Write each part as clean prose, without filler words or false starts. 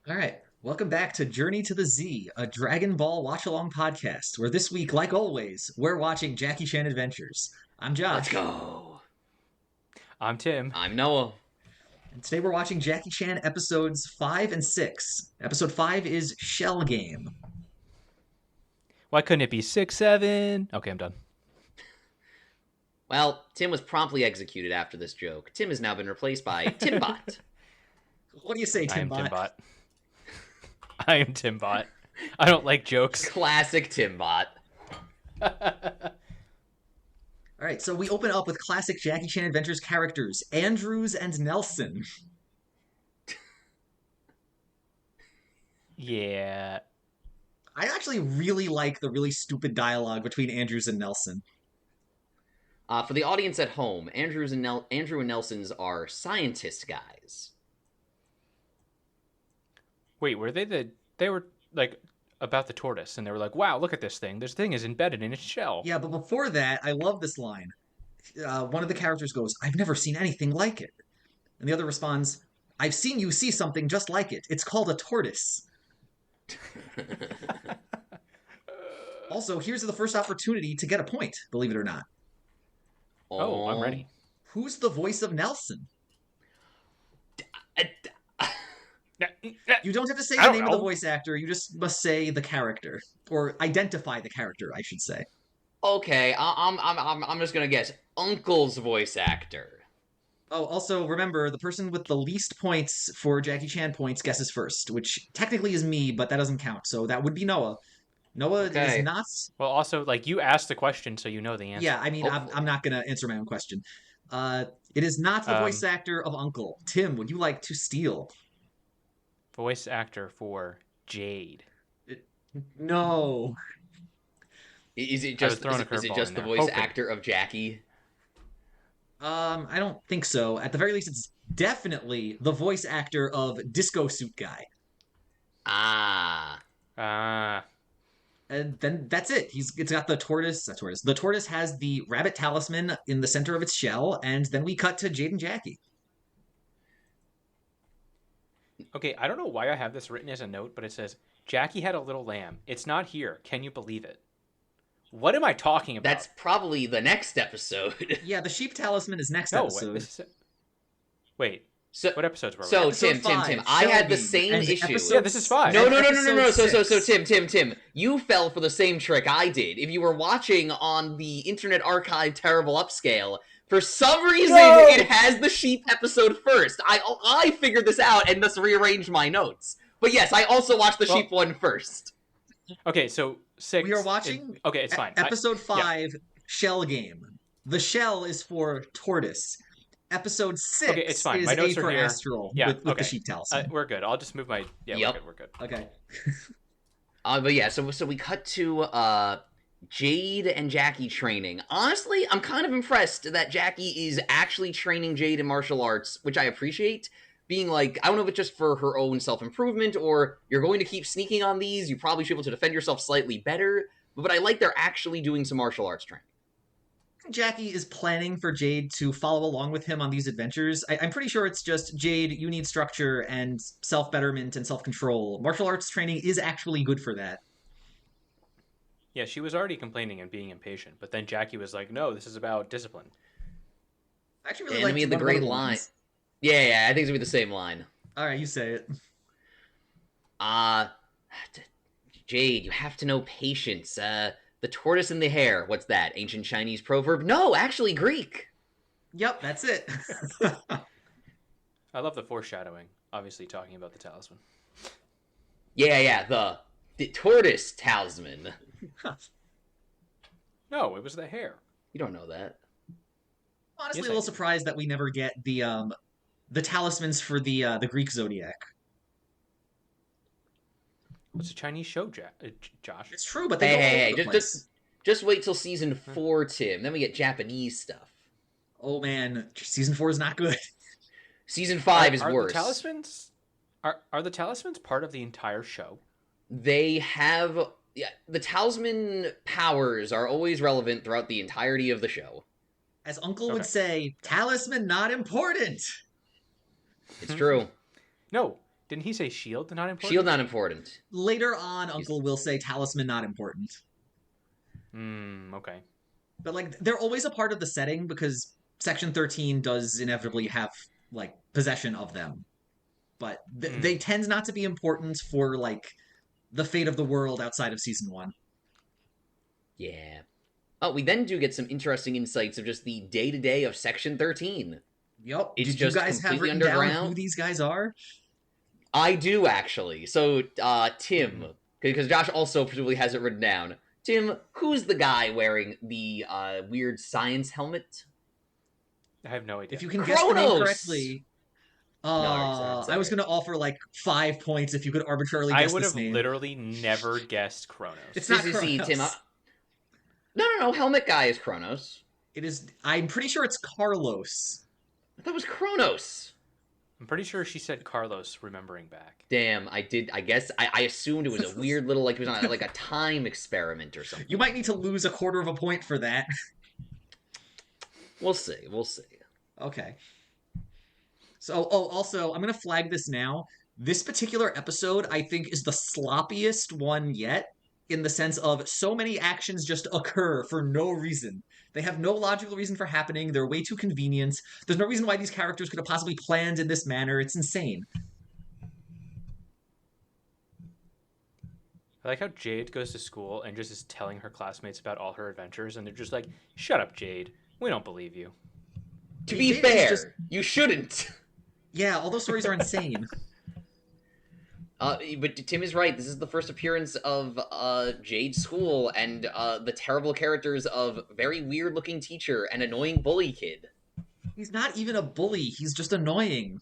All right. Welcome back to Journey to the Z, a Dragon Ball watch along podcast, where this week, like always, we're watching Jackie Chan Adventures. I'm Let's Josh, go. I'm Tim. I'm Noah. and today we're watching Jackie Chan episodes 5 and 6. Episode 5 is Shell Game. Why couldn't it be 6, 7? Okay, I'm done. Well, Tim was promptly executed after this joke. Tim has now been replaced by Timbot. What do you say, I am Timbot? Timbot. I am Timbot. I don't like jokes. Classic Timbot. All right, so we open up with classic Jackie Chan Adventures characters, Andrews and Nelson. Yeah. I actually really like the really stupid dialogue between Andrews and Nelson. For the audience at home, Andrew and Nelson's are scientist guys. Wait, they were like about the tortoise and they were like, "Wow, look at this thing. This thing is embedded in its shell." Yeah, but before that, I love this line. One of the characters goes, "I've never seen anything like it." And the other responds, "I've seen you see something just like it. It's called a tortoise." Also, here's the first opportunity to get a point, believe it or not. Oh, I'm ready. Who's the voice of Nelson? You don't have to say I the don't name of the know. voice actor, you just must say the character. Or identify the character, I should say. Okay, I'm just gonna guess. Uncle's voice actor. Oh, also, remember, the person with the least points for Jackie Chan points guesses first, which technically is me, but that doesn't count, so that would be Noah. Noah is Okay. not. Well, also, like, you asked the question, so you know the answer. Yeah, I mean, I'm Hopefully. not gonna answer my own question. It is not the voice Um, actor of Uncle. Tim, would you like to steal? Voice actor for Jade. It- no. Is it I was just throwing a is it curveball just in the there, voice hoping. actor of Jackie? I don't think so. At the very least, it's definitely the voice actor of Disco Suit Guy. Ah. Ah, And then that's it. It's got the tortoise. That tortoise. The tortoise has the rabbit talisman in the center of its shell, and then we cut to Jade and Jackie. okay. I don't know why I have this written as a note, but it says Jackie had a little lamb. It's not here. Can you believe it? What am I talking about? That's probably the next episode. Yeah, the sheep talisman is next No, episode. this is. Wait, So what episodes were we So on? Episode Tim, 5, I had the Shelby, same and issue. episode Yeah, this is 5. No, and no, no, no, no, no. episode So, 6. Tim, you fell for the same trick I did. If you were watching on the Internet Archive Terrible Upscale, for some reason No! it has the sheep episode first. I figured this out and thus rearranged my notes. But yes, I also watched the Well- sheep one first. Okay, so 6. We are watching okay, it's fine. Episode 5, Shell Game. The shell is for tortoise. Episode 6 Okay, it's fine. is My A notes are for here. astral Yeah, with the okay. sheep talisman. We're good. I'll just move my. Yeah, Yep. we're good. Okay. But yeah, so we cut to Jade and Jackie training. Honestly, I'm kind of impressed that Jackie is actually training Jade in martial arts, which I appreciate. Being like, I don't know if it's just for her own self-improvement, or you're going to keep sneaking on these, you probably should be able to defend yourself slightly better, but I like they're actually doing some martial arts training. Jackie is planning for Jade to follow along with him on these adventures. I'm pretty sure it's just, Jade, you need structure and self-betterment and self-control. Martial arts training is actually good for that. Yeah, she was already complaining and being impatient, but then Jackie was like, "No, this is about discipline." I actually really Enemy like of the one Great of the Line. lines. Yeah, I think it's gonna be the same line. All right, you say it. Uh, Jade, you have to know patience. The tortoise and the hare. What's that? Ancient Chinese proverb? No, actually Greek. Yep, that's it. I love the foreshadowing. Obviously, talking about the talisman. Yeah, the tortoise talisman. No, it was the hair. You don't know that. Honestly, Yes, a I little do. surprised that we never get the talismans for the Greek zodiac. What's a Chinese show, Josh? It's true, but they Hey, go all hey, over the hey! place. Just wait till season 4, Tim. Then we get Japanese stuff. Oh man, season 4 is not good. Season 5 is are worse. The talismans are the talismans part of the entire show? They have the talisman powers are always relevant throughout the entirety of the show. As Uncle Okay. would say, talisman not important. It's true. No, Didn't he say shield not important? Shield not important. Later on, Uncle will say talisman not important. Okay. But like they're always a part of the setting because Section 13 does inevitably have like possession of them. But they tend not to be important for like the fate of the world outside of season 1. Yeah. Oh, we then do get some interesting insights of just the day-to-day of Section 13. Yep. It's Did just you guys have completely written down underground. who these guys are? I do, actually. So, Tim, because Josh also presumably has it written down. Tim, who's the guy wearing the weird science helmet? I have no idea. If you can guess the name Kronos! correctly, No, sorry. I was going to offer like 5 points if you could arbitrarily I guess would this have name. literally never guessed Kronos. It's not See, Kronos. Tim. No. Helmet guy is Kronos. It is. I'm pretty sure it's Carlos. I thought it was Kronos. I'm pretty sure she said Carlos, remembering back. Damn, I did. I guess I assumed it was a weird little like it was on like a time experiment or something. You might need to lose a quarter of a point for that. We'll see. Okay. So, also, I'm going to flag this now. This particular episode, I think, is the sloppiest one yet, in the sense of so many actions just occur for no reason. They have no logical reason for happening. They're way too convenient. There's no reason why these characters could have possibly planned in this manner. It's insane. I like how Jade goes to school and just is telling her classmates about all her adventures, and they're just like, "Shut up, Jade. We don't believe you." To be fair, you shouldn't. Yeah, all those stories are insane. But Tim is right. This is the first appearance of Jade School and the terrible characters of very weird-looking teacher and annoying bully kid. He's not even a bully. He's just annoying.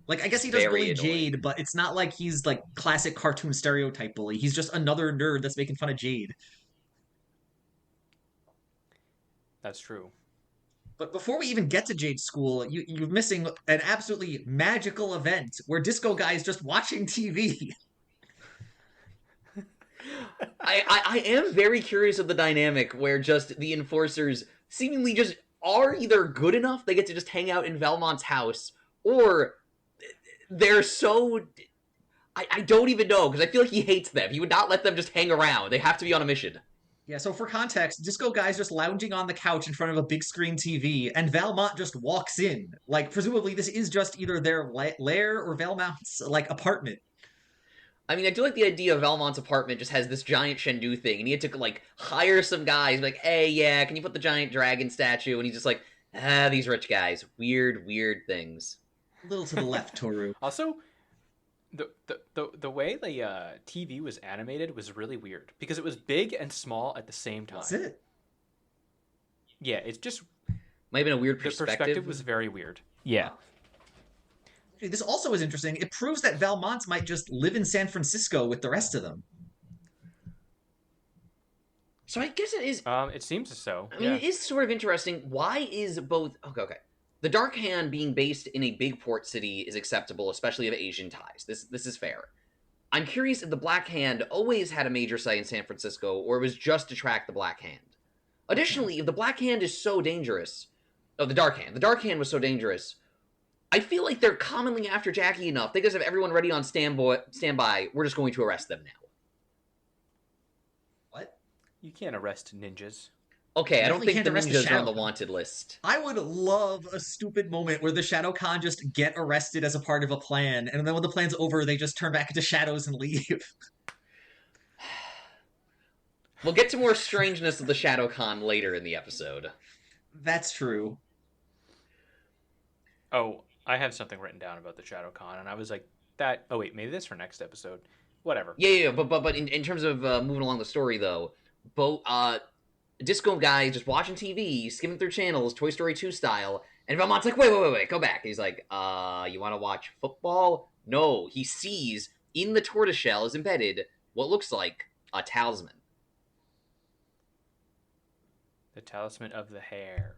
Like, I guess he does bully Jade, but it's not like he's, like, classic cartoon stereotype bully. He's just another nerd that's making fun of Jade. That's true. But before we even get to Jade School, you're missing an absolutely magical event where Disco Guy is just watching TV. I am very curious of the dynamic where just the enforcers seemingly just are either good enough they get to just hang out in Valmont's house, or they're so... I don't even know, because I feel like he hates them. He would not let them just hang around. They have to be on a mission. Yeah, so for context, Disco Guy's just lounging on the couch in front of a big screen TV, and Valmont just walks in. Like, presumably this is just either their lair or Valmont's, like, apartment. I mean, I do like the idea of Valmont's apartment just has this giant Shendu thing, and he had to, like, hire some guys, like, hey, yeah, can you put the giant dragon statue? And he's just like, these rich guys. Weird things. A little to the left, Toru. Also, the way the TV was animated was really weird because it was big and small at the same time. That's it. Yeah, it's just might have been a weird perspective. The perspective was very weird. Yeah. This also is interesting. It proves that Valmont might just live in San Francisco with the rest of them. So I guess it is... it seems so. I mean, it is sort of interesting. Why is both... Okay. The Dark Hand being based in a big port city is acceptable, especially of Asian ties. This is fair. I'm curious if the Black Hand always had a major site in San Francisco, or it was just to track the Black Hand. Additionally, if the Black Hand is so dangerous... Oh, the Dark Hand was so dangerous... I feel like they're commonly after Jackie enough. They just have everyone ready on standby. We're just going to arrest them now. What? You can't arrest ninjas. Okay, I don't think the ninjas are on the wanted list. I would love a stupid moment where the Shadow Khan just get arrested as a part of a plan, and then when the plan's over, they just turn back into shadows and leave. We'll get to more strangeness of the Shadow Khan later in the episode. That's true. Oh, I have something written down about the Shadow Khan, and I was like, that... Oh, wait, maybe that's for next episode. Whatever. Yeah, but in terms of moving along the story, though, Disco Guy just watching TV, skimming through channels, Toy Story 2 style, and Valmont's like, wait, go back. He's like, you want to watch football? No, he sees in the tortoiseshell is embedded what looks like a talisman. The talisman of the hair.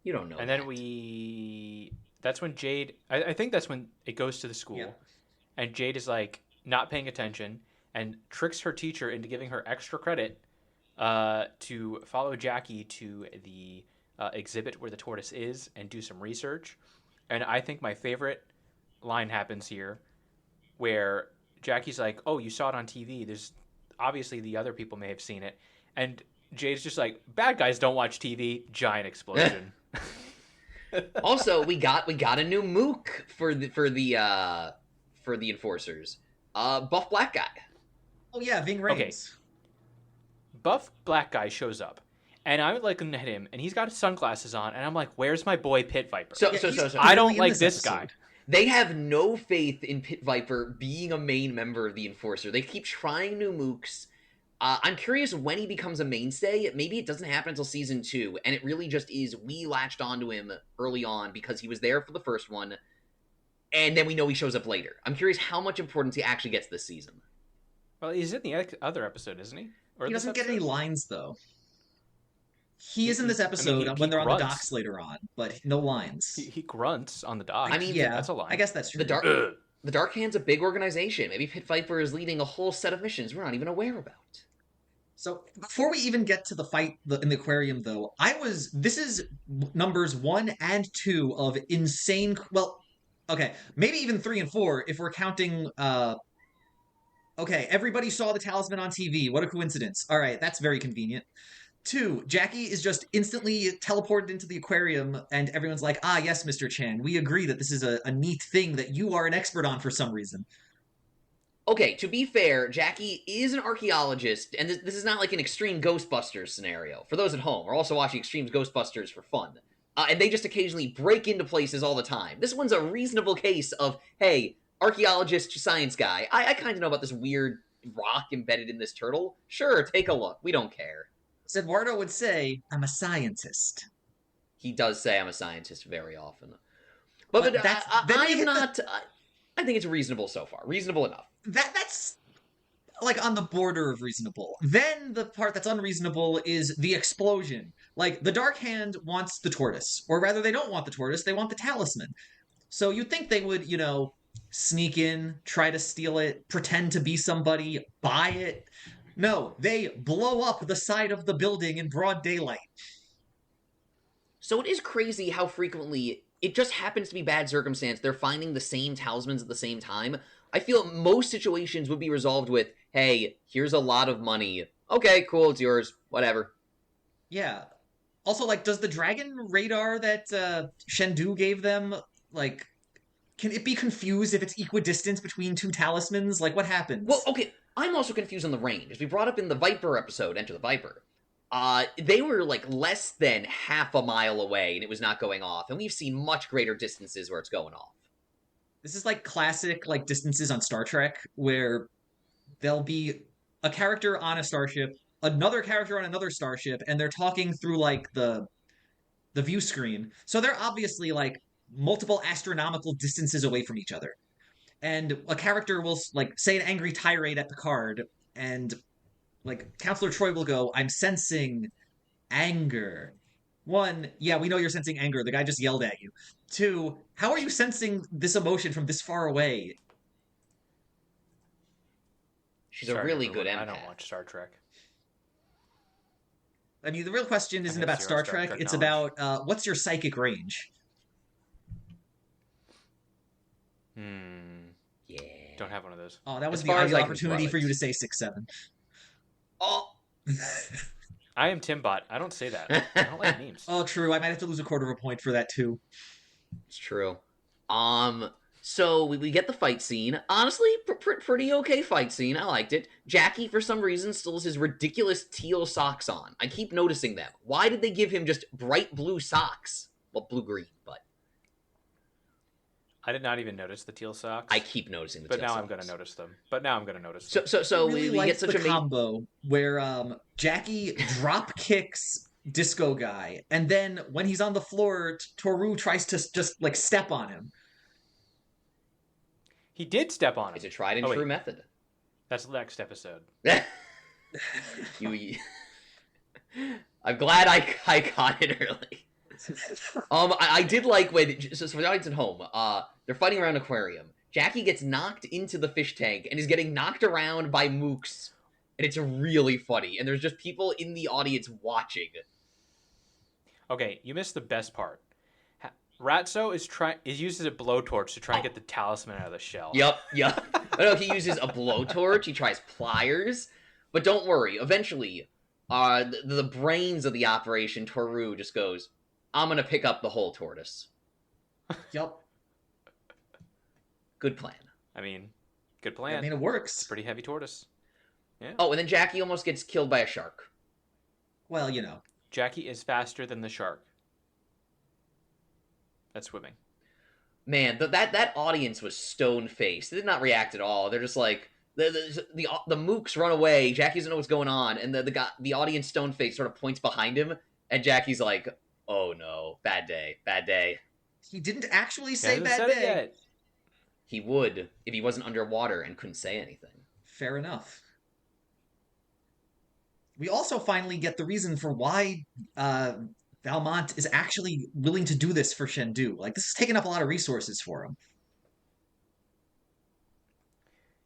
You don't know. And then that's when Jade... I think that's when it goes to the school. Yeah. And Jade is like not paying attention and tricks her teacher into giving her extra credit to follow Jackie to the exhibit where the tortoise is and do some research. And I think my favorite line happens here where Jackie's like, "Oh, you saw it on TV. There's obviously the other people may have seen it," and Jade's just like, "Bad guys don't watch TV." Giant explosion. Also, we got a new mook for the enforcers. Buff black guy. Oh yeah, Ving Rhames. Buff black guy shows up, and I'm looking at him, and he's got his sunglasses on, and I'm like, "Where's my boy Pit Viper?" So I don't like this guy. They have no faith in Pit Viper being a main member of the Enforcer. They keep trying new mooks. I'm curious when he becomes a mainstay. Maybe it doesn't happen until season 2, and it really just is we latched onto him early on because he was there for the first one, and then we know he shows up later. I'm curious how much importance he actually gets this season. Well, he's in the other episode, isn't he? Or He doesn't get any lines, though. He is in this I episode mean, when they're grunts. on the docks later on, but no lines. He grunts on the dock. I mean, yeah, that's a line. I guess that's true. The Dark Hand's a big organization. Maybe Pit Viper is leading a whole set of missions we're not even aware about. So before we even get to the fight in the aquarium, though, this is numbers 1 and 2 of insane. Well, okay, maybe even 3 and 4 if we're counting. Okay, everybody saw the talisman on TV. What a coincidence! All right, that's very convenient. 2, Jackie is just instantly teleported into the aquarium, and everyone's like, "Ah, yes, Mr. Chan, we agree that this is a neat thing that you are an expert on for some reason." Okay, to be fair, Jackie is an archaeologist, and this is not like an Extreme Ghostbusters scenario. For those at home, we're also watching Extreme Ghostbusters for fun. And they just occasionally break into places all the time. This one's a reasonable case of, hey, archaeologist, science guy, I kind of know about this weird rock embedded in this turtle. Sure, take a look. We don't care. As Eduardo would say, "I'm a scientist." He does say I'm a scientist very often. But then we I'm hit not... I think it's reasonable so far. Reasonable enough. That's like on the border of reasonable. Then the part that's unreasonable is the explosion. Like, the Dark Hand wants the tortoise, or rather they don't want the tortoise, they want the talisman. So you'd think they would, sneak in, try to steal it, pretend to be somebody, buy it. No, they blow up the side of the building in broad daylight. So it is crazy how frequently it just happens to be bad circumstance. They're finding the same talismans at the same time. I feel most situations would be resolved with, hey, here's a lot of money. Okay, cool, it's yours. Whatever. Yeah. Also, like, does the dragon radar that Shendu gave them, like, can it be confused if it's equidistant between 2 talismans? Like, what happens? Well, okay, I'm also confused on the range. As we brought up in the Viper episode, Enter the Viper, they were, like, less than half a mile away, and it was not going off. And we've seen much greater distances where it's going off. This is like classic like distances on Star Trek where there'll be a character on a starship, another character on another starship, and they're talking through like the view screen. So they're obviously like multiple astronomical distances away from each other. And a character will like say an angry tirade at Picard, and like Counselor Troy will go, "I'm sensing anger." 1, yeah, we know you're sensing anger. The guy just yelled at you. 2, how are you sensing this emotion from this far away? She's a really good empath. I don't watch Star Trek. I mean, the real question isn't about Star Trek. It's knowledge. about what's your psychic range? Yeah. Don't have one of those. Oh, that was As the far as ideal I can opportunity throw for it. you to say 6-7. Oh! I am Timbot. I don't say that. I don't like memes. Oh, true. I might have to lose a quarter of a point for that, too. It's true. So we get the fight scene. Honestly, pretty okay fight scene. I liked it. Jackie, for some reason, still has his ridiculous teal socks on. I keep noticing them. Why did they give him just bright blue socks? Well, blue-green, but... I did not even notice the teal socks. I keep noticing the but teal now socks. I'm going to notice them. But now I'm going to notice them. I So really we liked get such the a... combo where Jackie drop kicks Disco Guy, and then when he's on the floor, Toru tries to just like step on him. He did step on him. It's a tried and true method. That's the next episode. I'm glad I caught it early. I did like when, so for the audience at home, they're fighting around an aquarium. Jackie gets knocked into the fish tank and is getting knocked around by mooks, and it's really funny. And there's just people in the audience watching. Okay, you missed the best part. Ratso uses a blowtorch to try and get the talisman out of the shell. Yep. No, he uses a blowtorch. He tries pliers, but don't worry. Eventually, the brains of the operation, Toru, just goes, "I'm gonna pick up the whole tortoise." Yep. Good plan. I mean, good I plan. mean, it It's works. a pretty heavy tortoise. Yeah. Oh, and then Jackie almost gets killed by a shark. Well, you know. Jackie is faster than the shark. At swimming. Man, that audience was stone faced. They did not react at all. They're just like the mooks run away. Jackie doesn't know what's going on, and the audience stone faced sort of points behind him, and Jackie's like, "Oh no, bad day, bad day." He didn't actually He say hasn't bad said it day. yet. He would if he wasn't underwater and couldn't say anything. Fair enough. We also finally get the reason for why Valmont is actually willing to do this for Shendu. Like, this is taking up a lot of resources for him.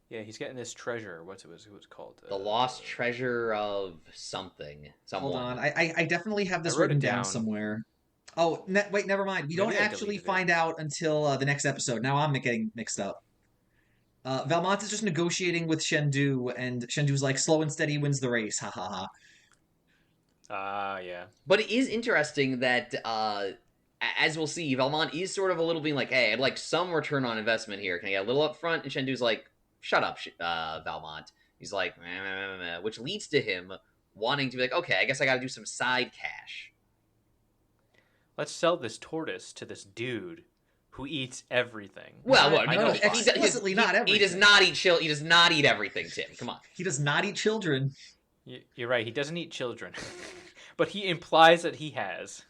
Yeah, he's getting this treasure. What's it called? The lost treasure of something. Someone. Hold on. I definitely have this I wrote written it down down. somewhere. Oh, wait, never mind. We Maybe don't I actually deleted it. find out until the next episode. Now I'm getting mixed up. Valmont is just negotiating with Shendu, and Shendu's like, slow and steady wins the race. Ha ha ha. Yeah. But it is interesting that, as we'll see, Valmont is sort of a little being like, "Hey, I'd like some return on investment here. Can I get a little up front?" And Shendu's like, "Shut up, Valmont." He's like, "Meh, meh, meh, meh," which leads to him wanting to be like, "Okay, I guess I gotta do some side cash." Let's sell this tortoise to this dude who eats everything. Well, No, well, I no, know he, explicitly he, not he, everything. he does not eat He does not eat everything, Tim. Come on. He does not eat children. You're right. He doesn't eat children, but he implies that he has.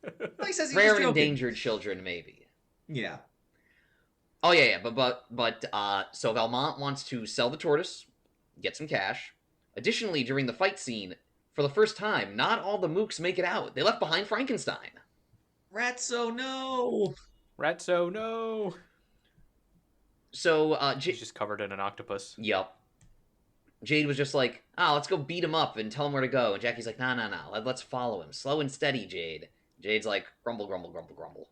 Well, he says he's Rare just and joking. endangered children, maybe. Yeah. Oh yeah, but so Valmont wants to sell the tortoise, get some cash. Additionally, during the fight scene, for the first time, not all the mooks make it out. They left behind Frankenstein. Ratso, no! Ratso, no. So He's just covered in an octopus. Yep. Jade was just like, "Oh, let's go beat him up and tell him where to go." And Jackie's like, "No, no, no. Let's follow him. Slow and steady, Jade." Jade's like, "Grumble, grumble, grumble, grumble."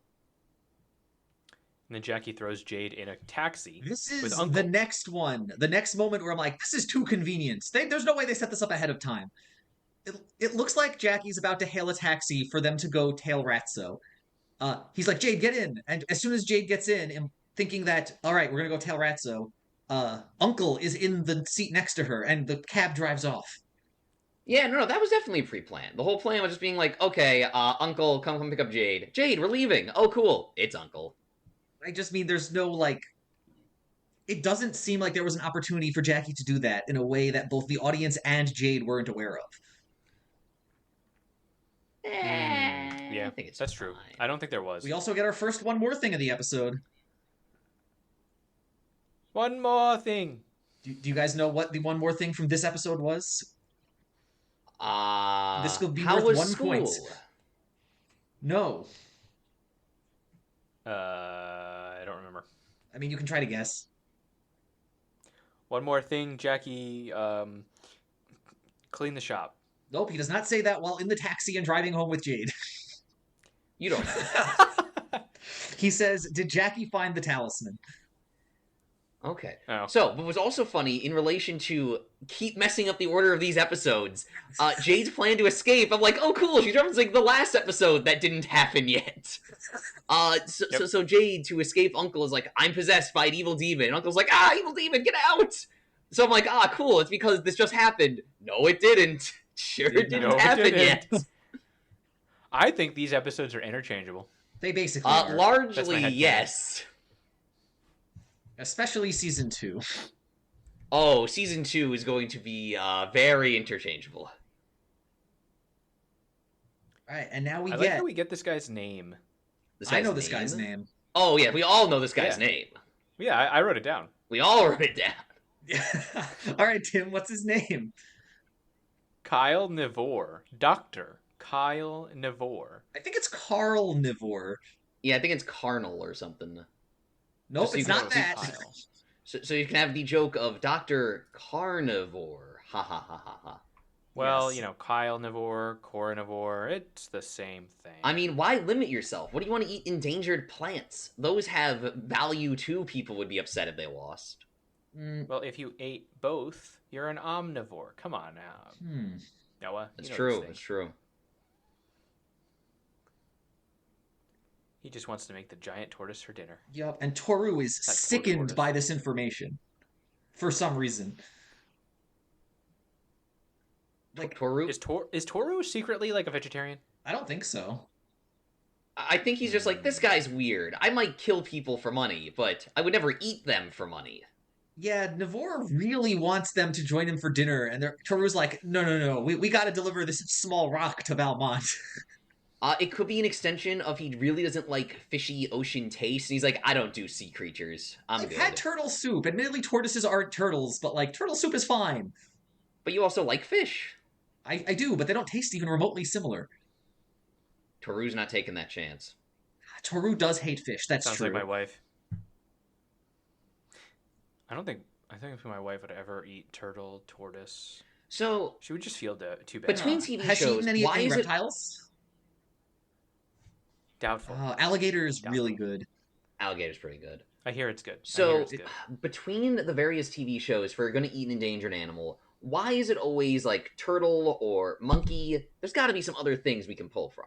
And then Jackie throws Jade in a taxi. This With is Uncle. the next one. The next moment where I'm like, this is too convenient. There's no way they set this up ahead of time. It looks like Jackie's about to hail a taxi for them to go tail Ratso. He's like, Jade, get in. And as soon as Jade gets in, and thinking that, all right, we're going to go tail Ratso, Uncle is in the seat next to her, and the cab drives off. Yeah, no, that was definitely pre-planned. The whole plan was just being like, "Okay, Uncle, come pick up Jade. Jade, we're leaving. Oh, cool. It's Uncle." I just mean there's no, like... It doesn't seem like there was an opportunity for Jackie to do that in a way that both the audience and Jade weren't aware of. Yeah, I think it's that's true. fine. I don't think there was. We also get our first one more thing of the episode. One more thing. Do you guys know what the one more thing from this episode was? This could be how worth was 1 school? point. No. I don't remember. I mean, you can try to guess. One more thing, Jackie. Clean the shop. Nope, he does not say that while in the taxi and driving home with Jade. You don't know. He says, did Jackie find the talisman? Okay. Oh. So, what was also funny in relation to keep messing up the order of these episodes, Jade's plan to escape. I'm like, oh, cool. She's referencing the last episode that didn't happen yet. So Jade, to escape Uncle, is like, I'm possessed by an evil demon. And Uncle's like, evil demon, get out! So I'm like, cool. It's because this just happened. No, it didn't. Sure didn't No, it happen didn't. yet. I think these episodes are interchangeable. They basically are. That's Largely, my headcanon. yes. Especially season 2. Oh, season 2 is going to be very interchangeable. Alright, and now we I like how we get this guy's name. I know this guy's name. Oh, yeah, we all know this guy's Yeah. name. Yeah, I wrote it down. We all wrote it down. Alright, Tim, what's his name? Kyle Nivore. Dr. Kyle Nivore. I think it's Carl Nivore. Yeah, I think it's Carnal or something. Nope, Just so it's you not can- that. Kyle. So you can have the joke of Dr. Carnivore. Ha ha ha ha ha. Well, Yes. Kyle Nivore, Coronivore, it's the same thing. I mean, why limit yourself? What do you want to eat endangered plants? Those have value too. People would be upset if they lost. Well, if you ate both, you're an omnivore. Come on now, Noah. That's you know true. these things. That's true. He just wants to make the giant tortoise for dinner. Yep. And Toru is That poor sickened tortoise. by this information for some reason. Like, Toru? Is Toru secretly like a vegetarian? I don't think so. I think he's just like, this guy's weird. I might kill people for money, but I would never eat them for money. Yeah, Navor really wants them to join him for dinner, and Toru's like, no, we got to deliver this small rock to Valmont. It could be an extension of he really doesn't like fishy ocean taste, and he's like, I don't do sea creatures. I'm I've good. had turtle soup. Admittedly, tortoises aren't turtles, but like turtle soup is fine. But you also like fish. I do, but they don't taste even remotely similar. Toru's not taking that chance. Toru does hate fish. That's Sounds true. like my wife. I think my wife would ever eat turtle, tortoise. So She would just feel too bad. between TV Has she shows, eaten any why is it reptiles? Doubtful. Alligator is Doubtful. really good. Alligator's pretty good. I hear it's good. I So hear it's good. between the various TV shows for going to eat an endangered animal, why is it always like turtle or monkey? There's got to be some other things we can pull from.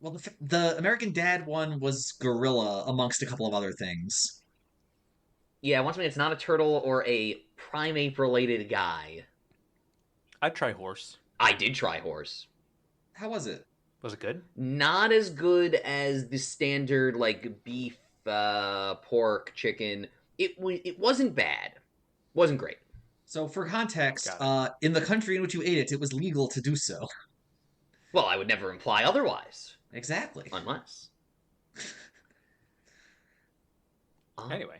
Well, the American Dad one was gorilla, amongst a couple of other things. Yeah, once again, it's not a turtle or a primate-related guy. I'd try horse. I did try horse. How was it? Was it good? Not as good as the standard like beef, pork, chicken. It wasn't bad. Wasn't great. So, for context, Got in the country in which you ate it, it was legal to do so. Well, I would never imply otherwise, Exactly. unless. Anyway,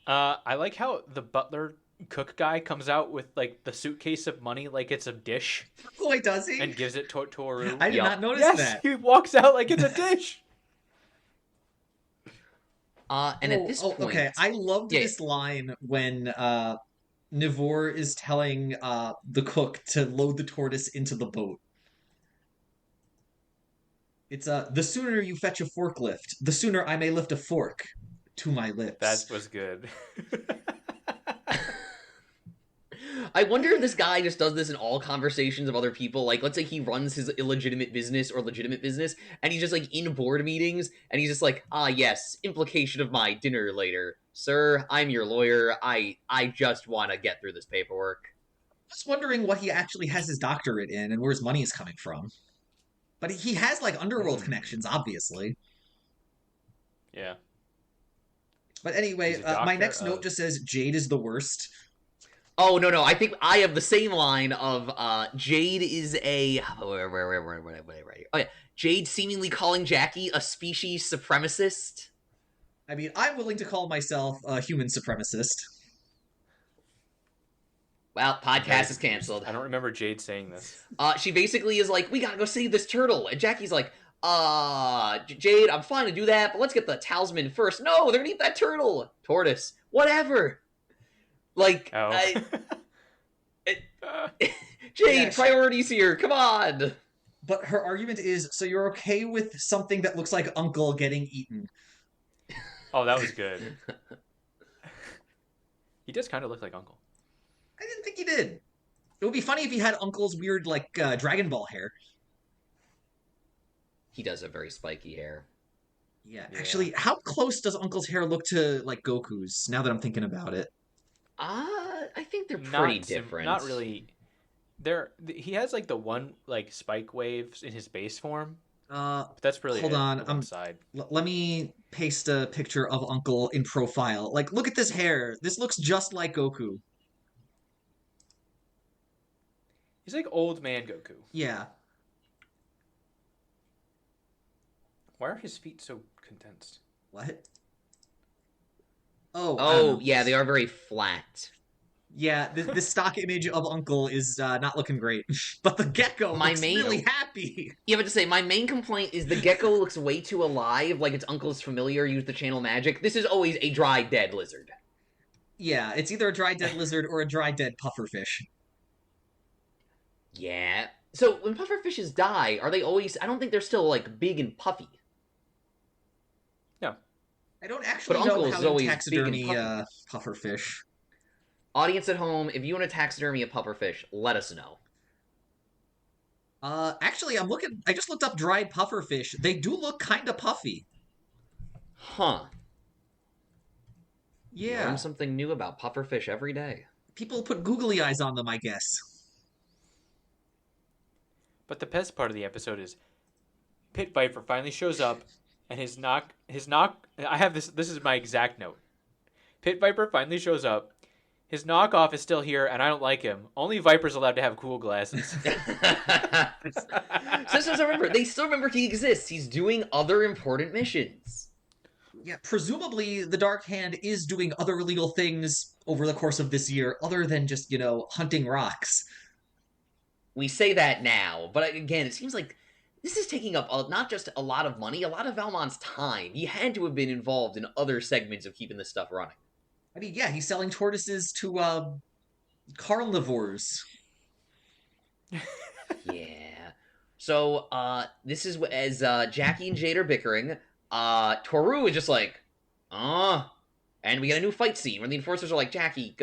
I like how the butler cook guy comes out with like the suitcase of money like it's a dish Boy, does he? and gives it to Toru. I did Yup. not notice Yes, that. he walks out like it's a dish. And at this point, okay, I loved Yeah. this line when Nivor is telling the cook to load the tortoise into the boat. It's the sooner you fetch a forklift, the sooner I may lift a fork to my lips. That was good. I wonder if this guy just does this in all conversations of other people. Like, let's say he runs his illegitimate business or legitimate business, and he's just like in board meetings, and he's just like, yes, implication of my dinner later. Sir, I'm your lawyer. I just want to get through this paperwork. Just wondering what he actually has his doctorate in and where his money is coming from. But he has like underworld connections, obviously. Yeah. But anyway, He's a my doctor next of- note just says Jade is the worst. Oh, no, I think I have the same line of, Jade is a... Where? Oh, yeah. Jade seemingly calling Jackie a species supremacist. I mean, I'm willing to call myself a human supremacist. Well, podcast is canceled. I don't remember Jade saying this. She basically is like, we gotta go save this turtle. And Jackie's like, Jade, I'm fine to do that, but let's get the talisman first. No, they're gonna eat that turtle. Tortoise. Whatever. Like, Oh. Jade, Yeah, priorities here. Come on. But her argument is, so you're okay with something that looks like Uncle getting eaten? Oh, that was good. He does kind of look like Uncle. I didn't think he did. It would be funny if he had Uncle's weird, like, Dragon Ball hair. He does have very spiky hair. Yeah, Yeah. actually, how close does Uncle's hair look to, like, Goku's, now that I'm thinking about it? I think they're pretty different. Not really. He has like the one like spike waves in his base form. But that's really Hold it, on, the one side. Let me paste a picture of Uncle in profile. Like, look at this hair. This looks just like Goku. He's like old man Goku. Yeah. Why are his feet so condensed? What? Oh, Oh, yeah, they are very flat. Yeah, the stock image of Uncle is not looking great. But the gecko My looks main- really happy. Yeah, but to say, my main complaint is the gecko looks way too alive, like its uncle's familiar, used to channel magic. This is always a dry, dead lizard. Yeah, it's either a dry dead lizard or a dry dead pufferfish. Yeah. So, when pufferfishes die, are they always... I don't think they're still, like, big and puffy. I don't actually know Uncle how is to always taxidermy big and pufferfish. Audience at home, if you want to taxidermy a pufferfish, let us know. Actually, I just looked up dried pufferfish. They do look kind of puffy. Huh. Yeah. Learn something new about pufferfish every day. People put googly eyes on them, I guess. But the best part of the episode is Pit Viper finally shows up, and his knock. I have this. This is my exact note. Pit Viper finally shows up. His knockoff is still here, and I don't like him. Only Viper's allowed to have cool glasses. So remember, they still remember he exists. He's doing other important missions. Yeah, presumably the Dark Hand is doing other illegal things over the course of this year, other than just, hunting rocks. We say that now, but again, it seems like this is taking up not just a lot of money, a lot of Valmont's time. He had to have been involved in other segments of keeping this stuff running. I mean, yeah, he's selling tortoises to, carnivores. Yeah. So, this is as Jackie and Jade are bickering. Toru is just like, and we get a new fight scene where the enforcers are like, Jackie,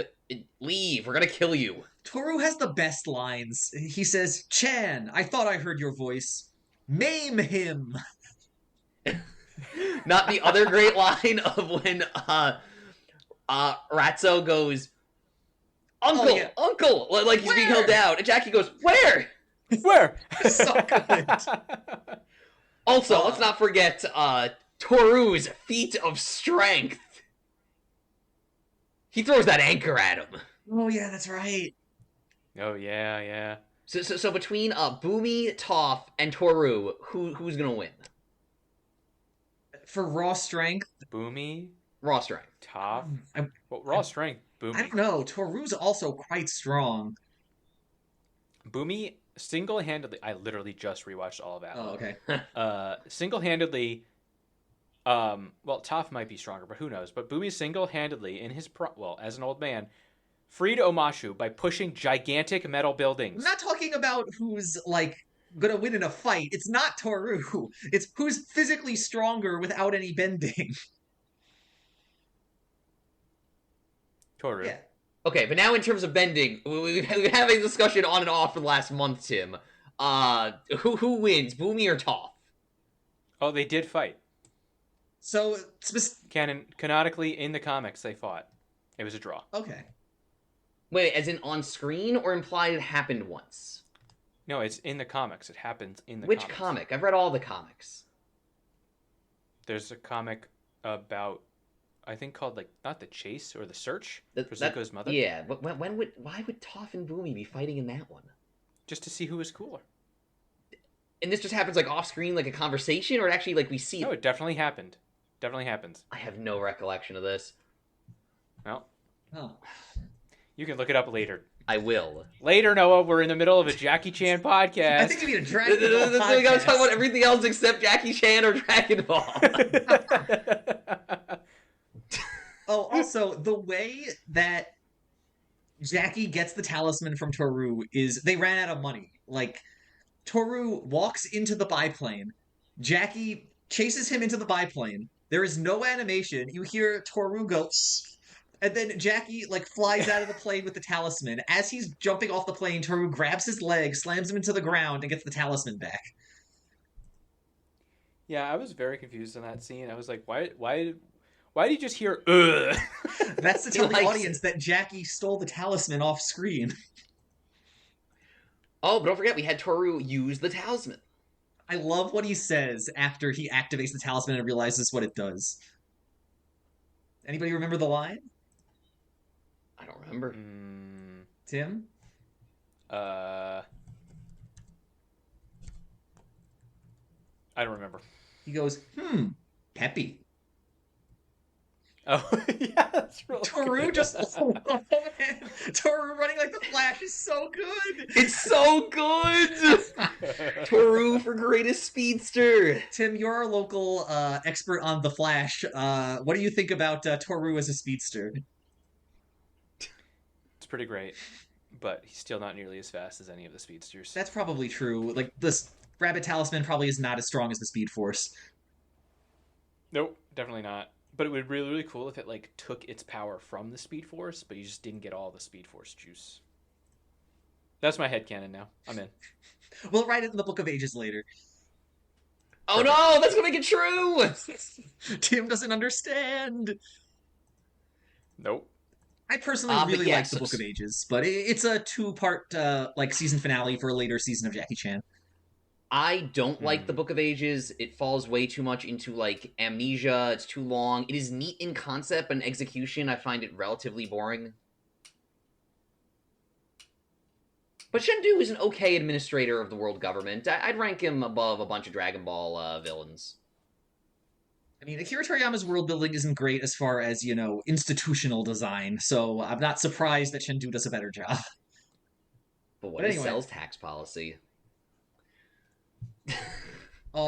leave, we're gonna kill you. Toru has the best lines. He says, Chan, I thought I heard your voice. Maim him! Not the other great line of when, Ratso goes, Uncle, Oh, yeah. Uncle! Like he's being Where? held down. And Jackie goes, Where? Where? So good. Also, let's not forget, Toru's feat of strength. He throws that anchor at him. Oh, yeah, that's right. Oh yeah. So between Boomy, Toph, and Toru, who's gonna win? For raw strength, Boomy, Raw strength. Toph. I Well, raw strength. Boomy. I don't know. Toru's also quite strong. Boomy single-handedly. I literally just rewatched all of Oh, Atlas. okay. Single-handedly. Well, Toph might be stronger, but who knows? But Boomy single-handedly, in his as an old man, freed Omashu by pushing gigantic metal I'm buildings. not talking about who's, gonna win in a fight. It's not Toru. It's who's physically stronger without any bending. Toru. Yeah. Okay, but now in terms of bending, we've been having a discussion on and off for the last month, Tim. Who wins, Boomy or Toph? Oh, they did fight. So, Canonically, in the comics, they fought. It was a draw. okay. Wait, as in on screen or implied it happened once? No, it's in the comics. It happens in the Which comics. comic? I've read all the comics. There's a comic about, I think called not the Chase or the Search for That- Zuko's mother. Yeah, but why would Toph and Boomy be fighting in that one? Just to see who was cooler. And this just happens off screen, like a conversation, or actually we see No, it? it definitely happened. Definitely happens. I have no recollection of this. Well, Oh. you can look it up later. I will. Later, Noah, we're in the middle of a Jackie Chan podcast. I think we need a Dragon Ball We gotta talk podcast. about everything else except Jackie Chan or Dragon Ball. Oh, also, the way that Jackie gets the talisman from Toru is they ran out of money. Toru walks into the biplane. Jackie chases him into the biplane. There is no animation. You hear Toru go, and then Jackie, flies out of the plane with the talisman. As he's jumping off the plane, Toru grabs his leg, slams him into the ground, and gets the talisman back. Yeah, I was very confused in that scene. I was like, why did you just hear, ugh? That's to He tell the likes audience that Jackie stole the talisman off screen. Oh, but don't forget, we had Toru use the talisman. I love what he says after he activates the talisman and realizes what it does. Anybody remember the line? I don't remember. Tim? I don't remember. He goes, peppy. Oh, yeah, that's really Toru good. just... Oh, man. Toru running like the Flash is so good! It's so good! Toru for greatest speedster. Tim, you're our local expert on the Flash. What do you think about Toru as a speedster? It's pretty great, but he's still not nearly as fast as any of the speedsters. That's probably true. This Rabbit Talisman probably is not as strong as the Speed Force. Nope, definitely not. But it would be really, really cool if it like took its power from the Speed Force, but you just didn't get all the Speed Force juice. That's my headcanon now. I'm in. We'll write it in the Book of Ages later. Oh no, that's gonna make it true! Tim doesn't understand. Nope. I personally But really yeah, like the Book of Ages, but it's a 2-part like season finale for a later season of Jackie Chan. I don't like the Book of Ages. It falls way too much into, like, amnesia. It's too long. It is neat in concept, but in execution, I find it relatively boring. But Shendu is an okay administrator of the world government. I'd rank him above a bunch of Dragon Ball villains. I mean, Akira Toriyama's world building isn't great as far as, institutional design, so I'm not surprised that Shendu does a better job. But what is Cell's tax policy?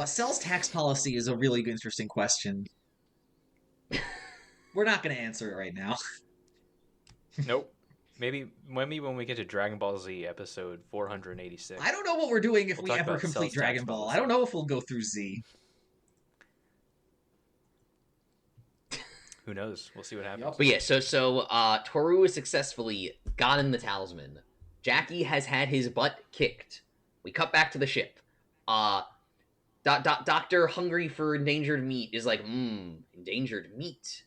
Cell's tax policy is a really interesting question. We're not going to answer it right now. Nope. Maybe when we get to Dragon Ball Z episode 486. I don't know what we're doing if We'll we talk ever about complete Cell's Dragon tax Ball. policy. I don't know if we'll go through Z. Who knows? We'll see what happens. Yup. But yeah, so Toru has successfully gotten the talisman. Jackie has had his butt kicked. We cut back to the ship. Doctor hungry for endangered meat is like, endangered meat.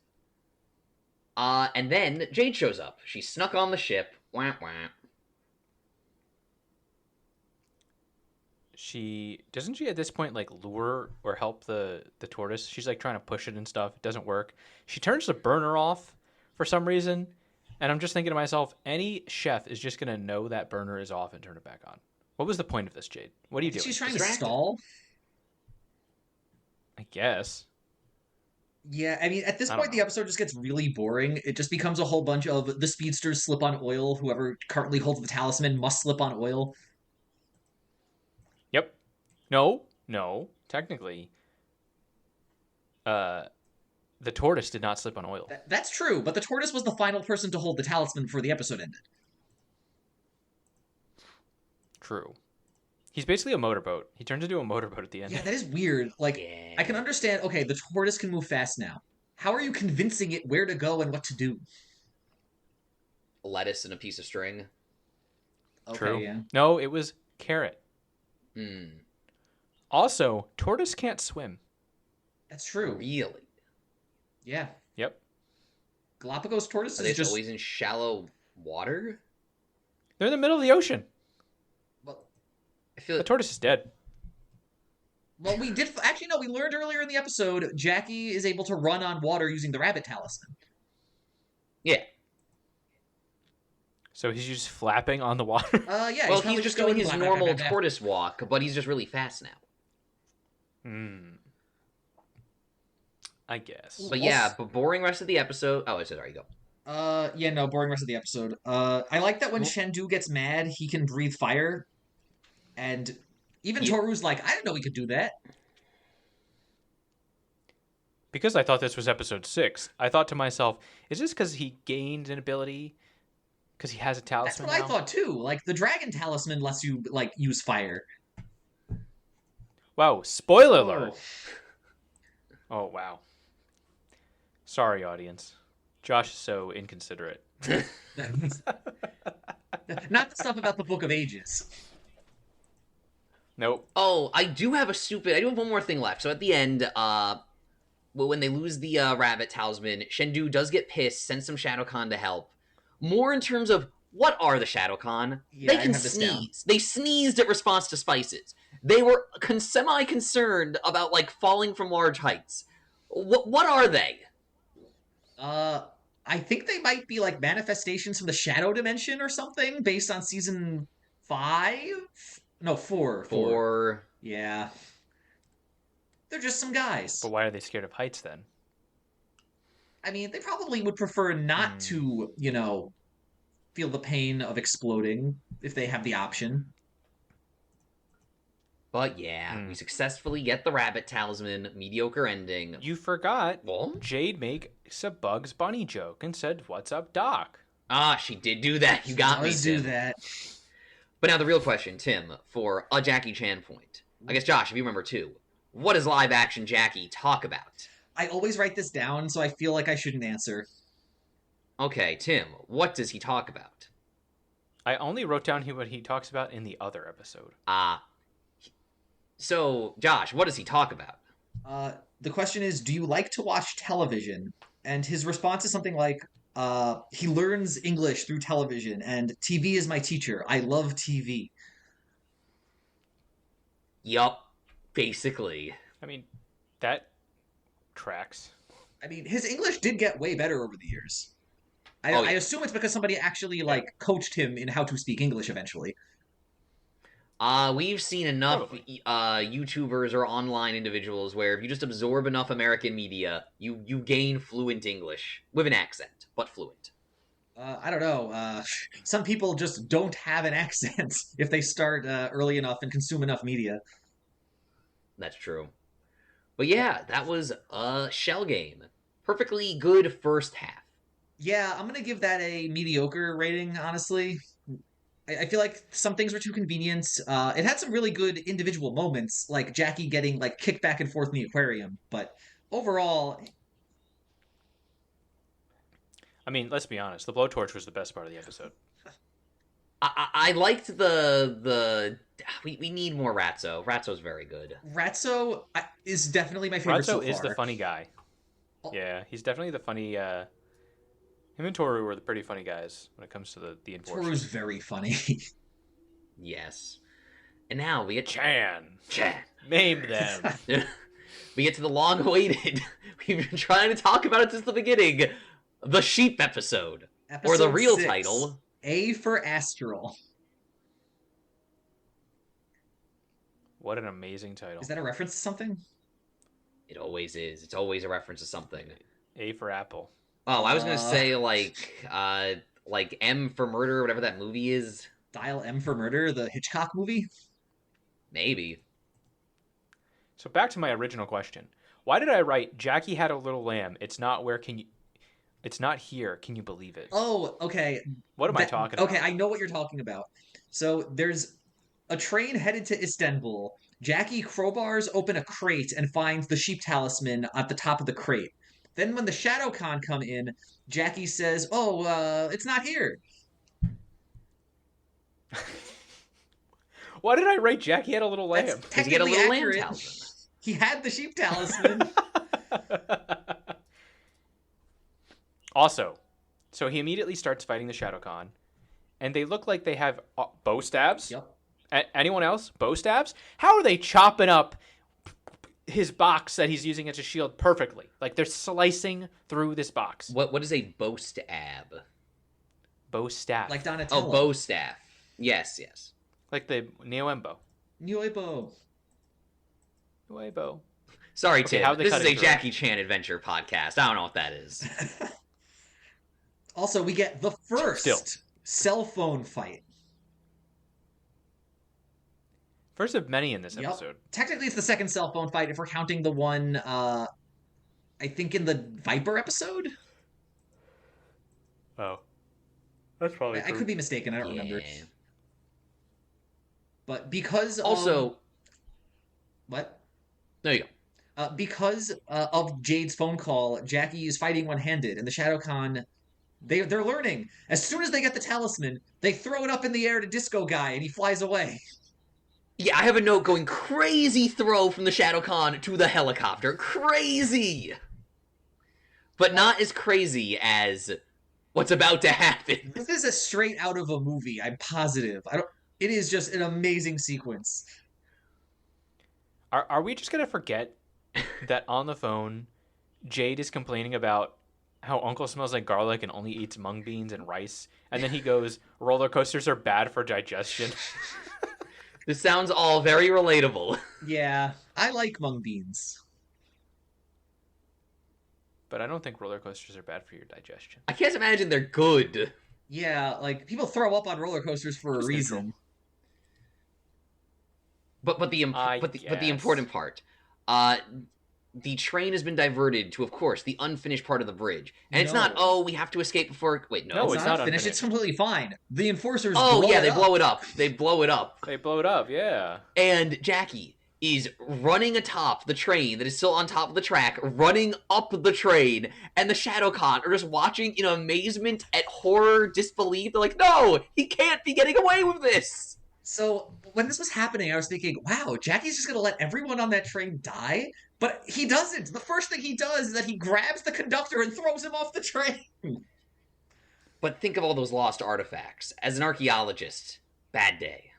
And then Jade shows up. She snuck on the ship. Wah, wah. Doesn't she at this point like lure or help the tortoise? She's like trying to push it and stuff. It doesn't work. She turns the burner off for some reason, and I'm just thinking to myself, any chef is just gonna know that burner is off and turn it back on. What was the point of this, Jade? What are you doing? She's trying Distracted. to stall. I guess. Yeah, I mean, at this I don't point, the know. episode just gets really boring. It just becomes a whole bunch of the speedsters slip on oil. Whoever currently holds the talisman must slip on oil. Yep. No. Technically, the tortoise did not slip on oil. That's true, but the tortoise was the final person to hold the talisman before the episode ended. True. He's basically a motorboat. He turns into a motorboat at the end. Yeah, that is weird. Like, Yeah. I can understand, okay, the tortoise can move fast now. How are you convincing it where to go and what to do? Lettuce and a piece of string. Okay, True. yeah. No, it was carrot. Hmm. Also, tortoise can't swim. That's true. Really? Yeah. Yep. Galapagos tortoise Are they is just... always in shallow water? They're in the middle of the ocean. Well, I feel The like tortoise is dead. we did... Actually, no, we learned earlier in the episode, Jackie is able to run on water using the rabbit talisman. yeah. So he's just flapping on the water. Yeah. Well, probably he's just doing going his blah, blah, normal blah, blah, blah. tortoise walk, but he's just really fast now. I guess. But yeah, but boring rest of the episode. Oh, sorry, go. Yeah, no, boring rest of the episode. I like that when Shendu gets mad, he can breathe fire. And even Yeah. Toru's like, I didn't know he could do that. Because I thought this was episode 6, I thought to myself, is this because he gained an ability? Because he has a That's talisman what I now? thought too. Like, the dragon talisman lets you, like, use fire. Wow, spoiler alert. Oh, wow. Sorry, audience. Josh is so inconsiderate. Not the stuff about the Book of Ages. Nope. Oh, I do have one more thing left. So at the end, when they lose the rabbit talisman, Shendu does get pissed, sends some Shadowcon to help. More in terms of, what are the Shadowcon? Yeah, They I can have this down. sneeze. They sneezed at response to spices. They were semi-concerned about, like, falling from large heights. What are they? I think they might be, like, manifestations from the Shadow Dimension or something, based on season 5? No, 4. 4. Yeah. They're just some guys. But why are they scared of heights then? I mean, they probably would prefer not to, feel the pain of exploding if they have the option. But yeah, we successfully get the rabbit talisman. Mediocre ending. You forgot Well? Jade makes a Bugs Bunny joke and said, "What's up, Doc?" Ah, she did do that. You got me, Does do Tim. that. But now the real question, Tim, for a Jackie Chan point. I guess, Josh, if you remember too, what does live action Jackie talk about? I always write this down, so I feel like I shouldn't answer. Okay, Tim, what does he talk about? I only wrote down what he talks about in the other episode. So, Josh, what does he talk about? The question is, do you like to watch television? And his response is something like, he learns English through television, and TV is my teacher. I love TV. Yup, basically. I mean, that tracks. I mean, his English did get way better over the years. I Oh, yeah. I assume it's because somebody actually like coached him in how to speak English eventually. We've seen enough Probably. YouTubers or online individuals where if you just absorb enough American media, you gain fluent English with an accent, but fluent. I don't know. Some people just don't have an accent if they start early enough and consume enough media. That's true. But yeah, that was a Shell game. Perfectly good first half. Yeah, I'm gonna give that a mediocre rating, honestly. I feel like some things were too convenient. It had some really good individual moments, like Jackie getting like kicked back and forth in the aquarium, but overall, I mean, let's be honest. The blowtorch was the best part of the episode. I liked the we need more Ratso. Ratso's very good. Ratso is definitely my favorite so Ratso far. is the funny guy. Oh. Yeah, he's definitely the funny. Him and Toru were the pretty funny guys when it comes to the enforcers. Toru's very funny. Yes. And now we get Chan. Chan. Name them. We get to the long-awaited. We've been trying to talk about it since the beginning. The sheep episode, or the Episode real 6, title. A for Astral. What an amazing title. Is that a reference to something? It always is. It's always a reference to something. A for Apple. Oh, I was gonna say like M for Murder, whatever that movie is. Dial M for Murder, the Hitchcock movie? Maybe. So back to my original question. Why did I write Jackie had a little lamb? It's not here. Can you believe it? Oh, okay. What am I talking about? Okay, I know what you're talking about. So there's a train headed to Istanbul. Jackie crowbars open a crate and finds the sheep talisman at the top of the crate. Then when the Shadow Khan come in, Jackie says, "Oh, it's not here." Why did I write Jackie had a little lamb? That's Because you get a technically little lamb accurate. talisman. He had the sheep talisman. Also, so he immediately starts fighting the Shadow Khan, and they look like they have bow stabs. Yep. Anyone else? Bow stabs? How are they chopping up his box that he's using as a shield perfectly? Like they're slicing through this box. What is a bow stab? Bow staff. Like Donatello. Oh, bow staff. Yes. Like the Neo-Embo. Nuevo. Neo-Embo. Sorry, Okay, Tim. how'd they This cut is it a through? Jackie Chan adventure podcast. I don't know what that is. Also, we get the first Still. cell phone fight. First of many in this Yep. episode. Technically, it's the second cell phone fight if we're counting the one, I think in the Viper episode? Oh. That's probably I could be mistaken, I don't remember. Yeah. But because Also, What? there you go. Because of Jade's phone call, Jackie is fighting one-handed, and the Shadow Khan, they're learning. As soon as they get the talisman, they throw it up in the air to Disco Guy, and he flies away. Yeah, I have a note going crazy throw from the Shadow Khan to the helicopter. Crazy! But not as crazy as what's about to happen. This is a straight out of a movie, I'm positive. It is just an amazing sequence. Are we just going to forget that on the phone, Jade is complaining about how Uncle smells like garlic and only eats mung beans and rice? And then he goes, roller coasters are bad for digestion. This sounds all very relatable. Yeah, I like mung beans. But I don't think roller coasters are bad for your digestion. I can't imagine they're good. Yeah, like, people throw up on roller coasters for a Just reason. neutral. But the guess. important part, the train has been diverted to, of course, the unfinished part of the bridge, and it's not. No. Oh, we have to escape before. Wait, no. No, It's it's not not finished, it's unfinished. completely fine. The enforcers Oh blow yeah, it they up. blow it up. They blow it up, They blow it up, yeah. and Jackie is running atop the train that is still on top of the track, running up the train, and the Shadowcon are just watching in amazement at horror, disbelief. They're like, no, he can't be getting away with this! So when this was happening, I was thinking, wow, Jackie's just gonna let everyone on that train die? But he doesn't. The first thing he does is that he grabs the conductor and throws him off the train. But think of all those lost artifacts. As an archaeologist, bad day.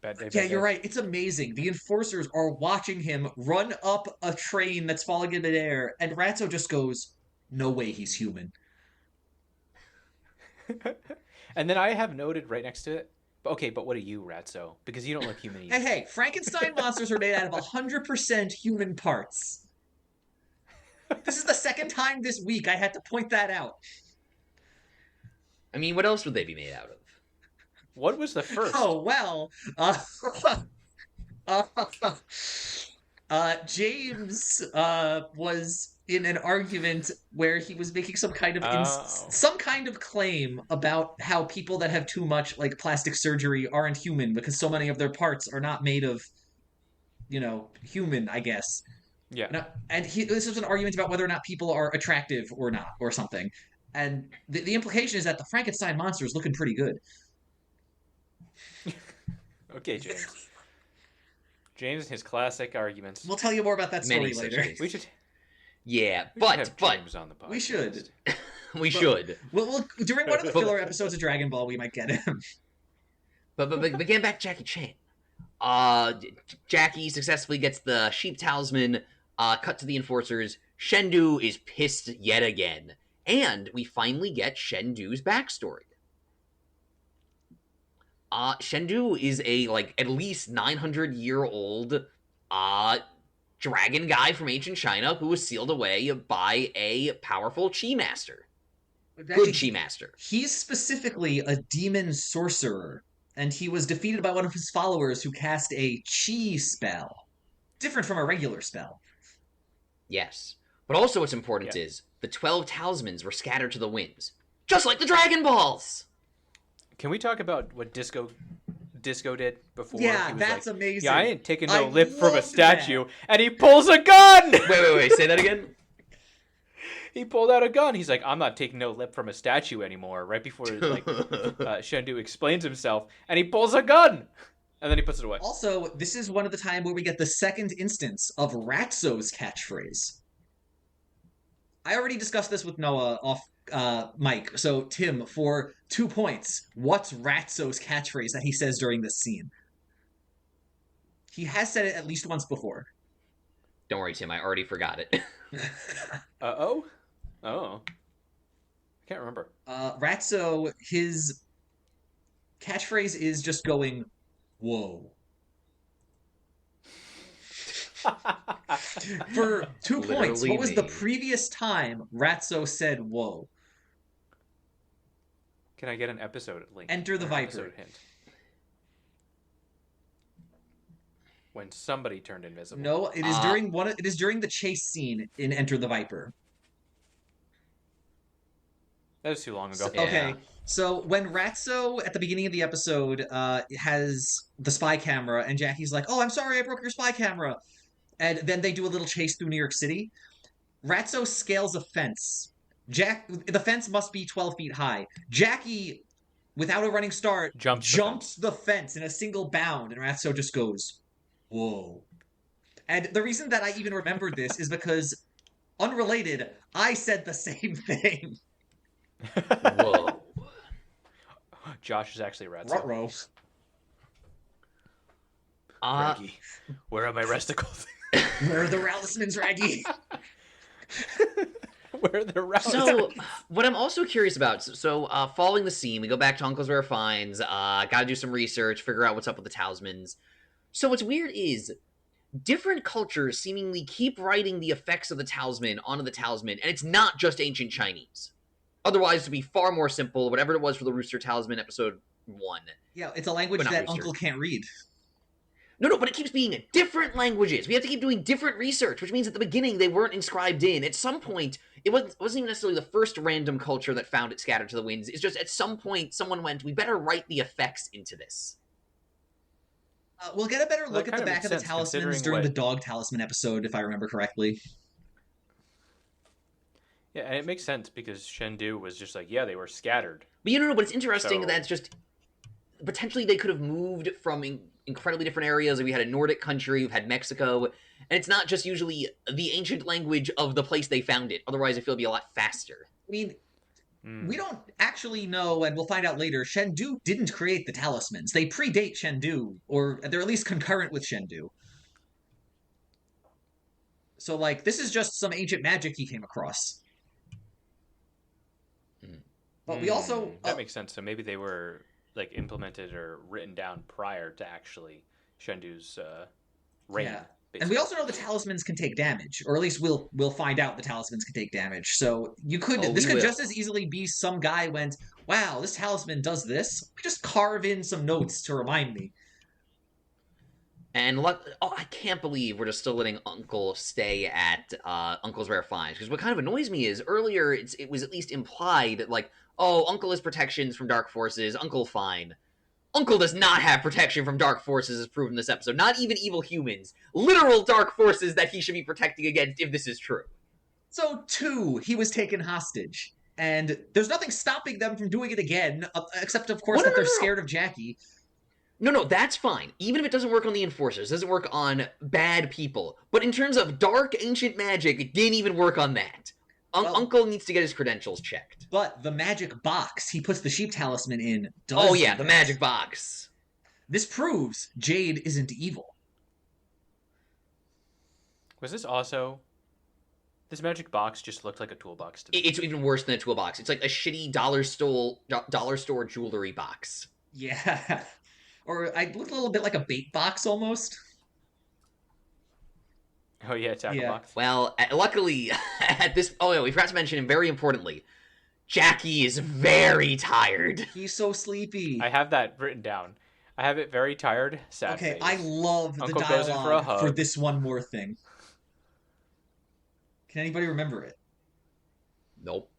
Bad day, Yeah, bad you're day. right. It's amazing. The enforcers are watching him run up a train that's falling in midair, and Ratso just goes, no way he's human. And then I have noted right next to it. Okay, but what are you, Ratso? Because you don't look human either. Hey, Frankenstein monsters are made out of 100% human parts. This is the second time this week I had to point that out. I mean, what else would they be made out of? What was the first? Oh, well. James was in an argument where he was making some kind of claim about how people that have too much like plastic surgery aren't human because so many of their parts are not made of, human, I guess. Yeah. And this was an argument about whether or not people are attractive or not, or something. And the implication is that the Frankenstein monster is looking pretty good. Okay, James. James and his classic arguments. We'll tell you more about that story later. We should. Yeah, We should have James on the podcast. We should. we should. We'll during one of the filler episodes of Dragon Ball, we might get him. But getting back to Jackie Chan. Jackie successfully gets the sheep talisman, cut to the enforcers. Shendu is pissed yet again. And we finally get Shendu's backstory. Shendu is a, at least 900-year-old, dragon guy from ancient China who was sealed away by a powerful Chi Master. Good Chi Master. He's specifically a demon sorcerer, and he was defeated by one of his followers who cast a Chi spell. Different from a regular spell. Yes. But also what's important is the 12 talismans were scattered to the winds. Just like the Dragon Balls! Can we talk about what Disco did before? Yeah, he was that's amazing. Yeah, I ain't taking no lip from a loved statue. And he pulls a gun! Wait, say that again? He pulled out a gun. He's like, I'm not taking no lip from a statue anymore. Right before Shendu explains himself. And he pulls a gun! And then he puts it away. Also, this is one of the time where we get the second instance of Ratso's catchphrase. I already discussed this with Noah off Mike. So, Tim, for 2 points, what's Ratso's catchphrase that he says during this scene? He has said it at least once before. Don't worry, Tim. I already forgot it. Oh. I can't remember. Ratso, his catchphrase is just going, whoa. For 2 points, what was the previous time Ratso said whoa? Can I get an episode link? Enter the Viper. Episode hint. When somebody turned invisible. No, it is it is during the chase scene in Enter the Viper. That was too long ago. Okay, so when Ratso at the beginning of the episode has the spy camera, and Jackie's like, "Oh, I'm sorry, I broke your spy camera," and then they do a little chase through New York City. Ratso scales a fence. The fence must be 12 feet high. Jackie, without a running start, jumps the fence in a single bound, and Ratso just goes, "Whoa!" And the reason that I even remembered this is because, unrelated, I said the same thing. Whoa. Josh is actually Ratso. Ruh-roh. Raggy. Where are my resticles? Where are the Ralismans, Raggy? Where are the Ralismans? So, what I'm also curious about, following the scene, we go back to Uncle's Rare Finds, gotta do some research, figure out what's up with the talismans. So what's weird is, different cultures seemingly keep writing the effects of the talisman onto the talisman, and it's not just ancient Chinese. Otherwise, it would be far more simple, whatever it was for the Rooster Talisman episode 1. Yeah, it's a language that Uncle can't read. No, but it keeps being different languages. We have to keep doing different research, which means at the beginning they weren't inscribed in. At some point, it wasn't even necessarily the first random culture that found it scattered to the winds. It's just at some point someone went, we better write the effects into this. We'll get a better Well, look that at the kinda back makes of the sense, talismans considering during the what- dog talisman episode, if I remember correctly. Yeah, and it makes sense because Shendu was just like, yeah, they were scattered. But but it's interesting So- that it's just potentially they could have moved from incredibly different areas. We had a Nordic country, we've had Mexico, and it's not just usually the ancient language of the place they found it. Otherwise, I feel it'd be a lot faster. I mean, Hmm. we don't actually know, and we'll find out later, Shendu didn't create the talismans. They predate Shendu, or they're at least concurrent with Shendu. So, like, this is just some ancient magic he came across. But we also... That makes sense. So maybe they were like implemented or written down prior to actually Shendu's reign. Yeah. And basically. we also know the talismans can take damage, or at least we'll find out the talismans can take damage. So this could will. just as easily be some guy went, wow, this talisman does this. Let me just carve in some notes to remind me. And I can't believe we're just still letting Uncle stay at Uncle's Rare Finds. Because what kind of annoys me is earlier it was at least implied that, like, oh, Uncle has protections from dark forces. Uncle fine. Uncle does not have protection from dark forces, as proven in this episode. Not even evil humans. Literal dark forces that he should be protecting against if this is true. So, 2, he was taken hostage. And there's nothing stopping them from doing it again, except, of course, that they're scared of Jackie. No, that's fine. Even if it doesn't work on the Enforcers, it doesn't work on bad people. But in terms of dark ancient magic, it didn't even work on that. Well- Uncle needs to get his credentials checked. But the magic box he puts the sheep talisman in does Oh yeah, do the that. magic box. This proves Jade isn't evil. Was this also? This magic box just looked like a toolbox to me. It's even worse than a toolbox. It's like a shitty dollar store jewelry box. Yeah. Or I looked a little bit like a bait box almost. Oh yeah, tackle Yeah. box. Well, luckily, at this... Oh, yeah, we forgot to mention, and very importantly, Jackie is very tired. He's so sleepy. I have that written down. I have it very tired, sad Okay, face. I love the Uncle goes in for a dialogue hug. for this one more thing. Can anybody remember it? Nope.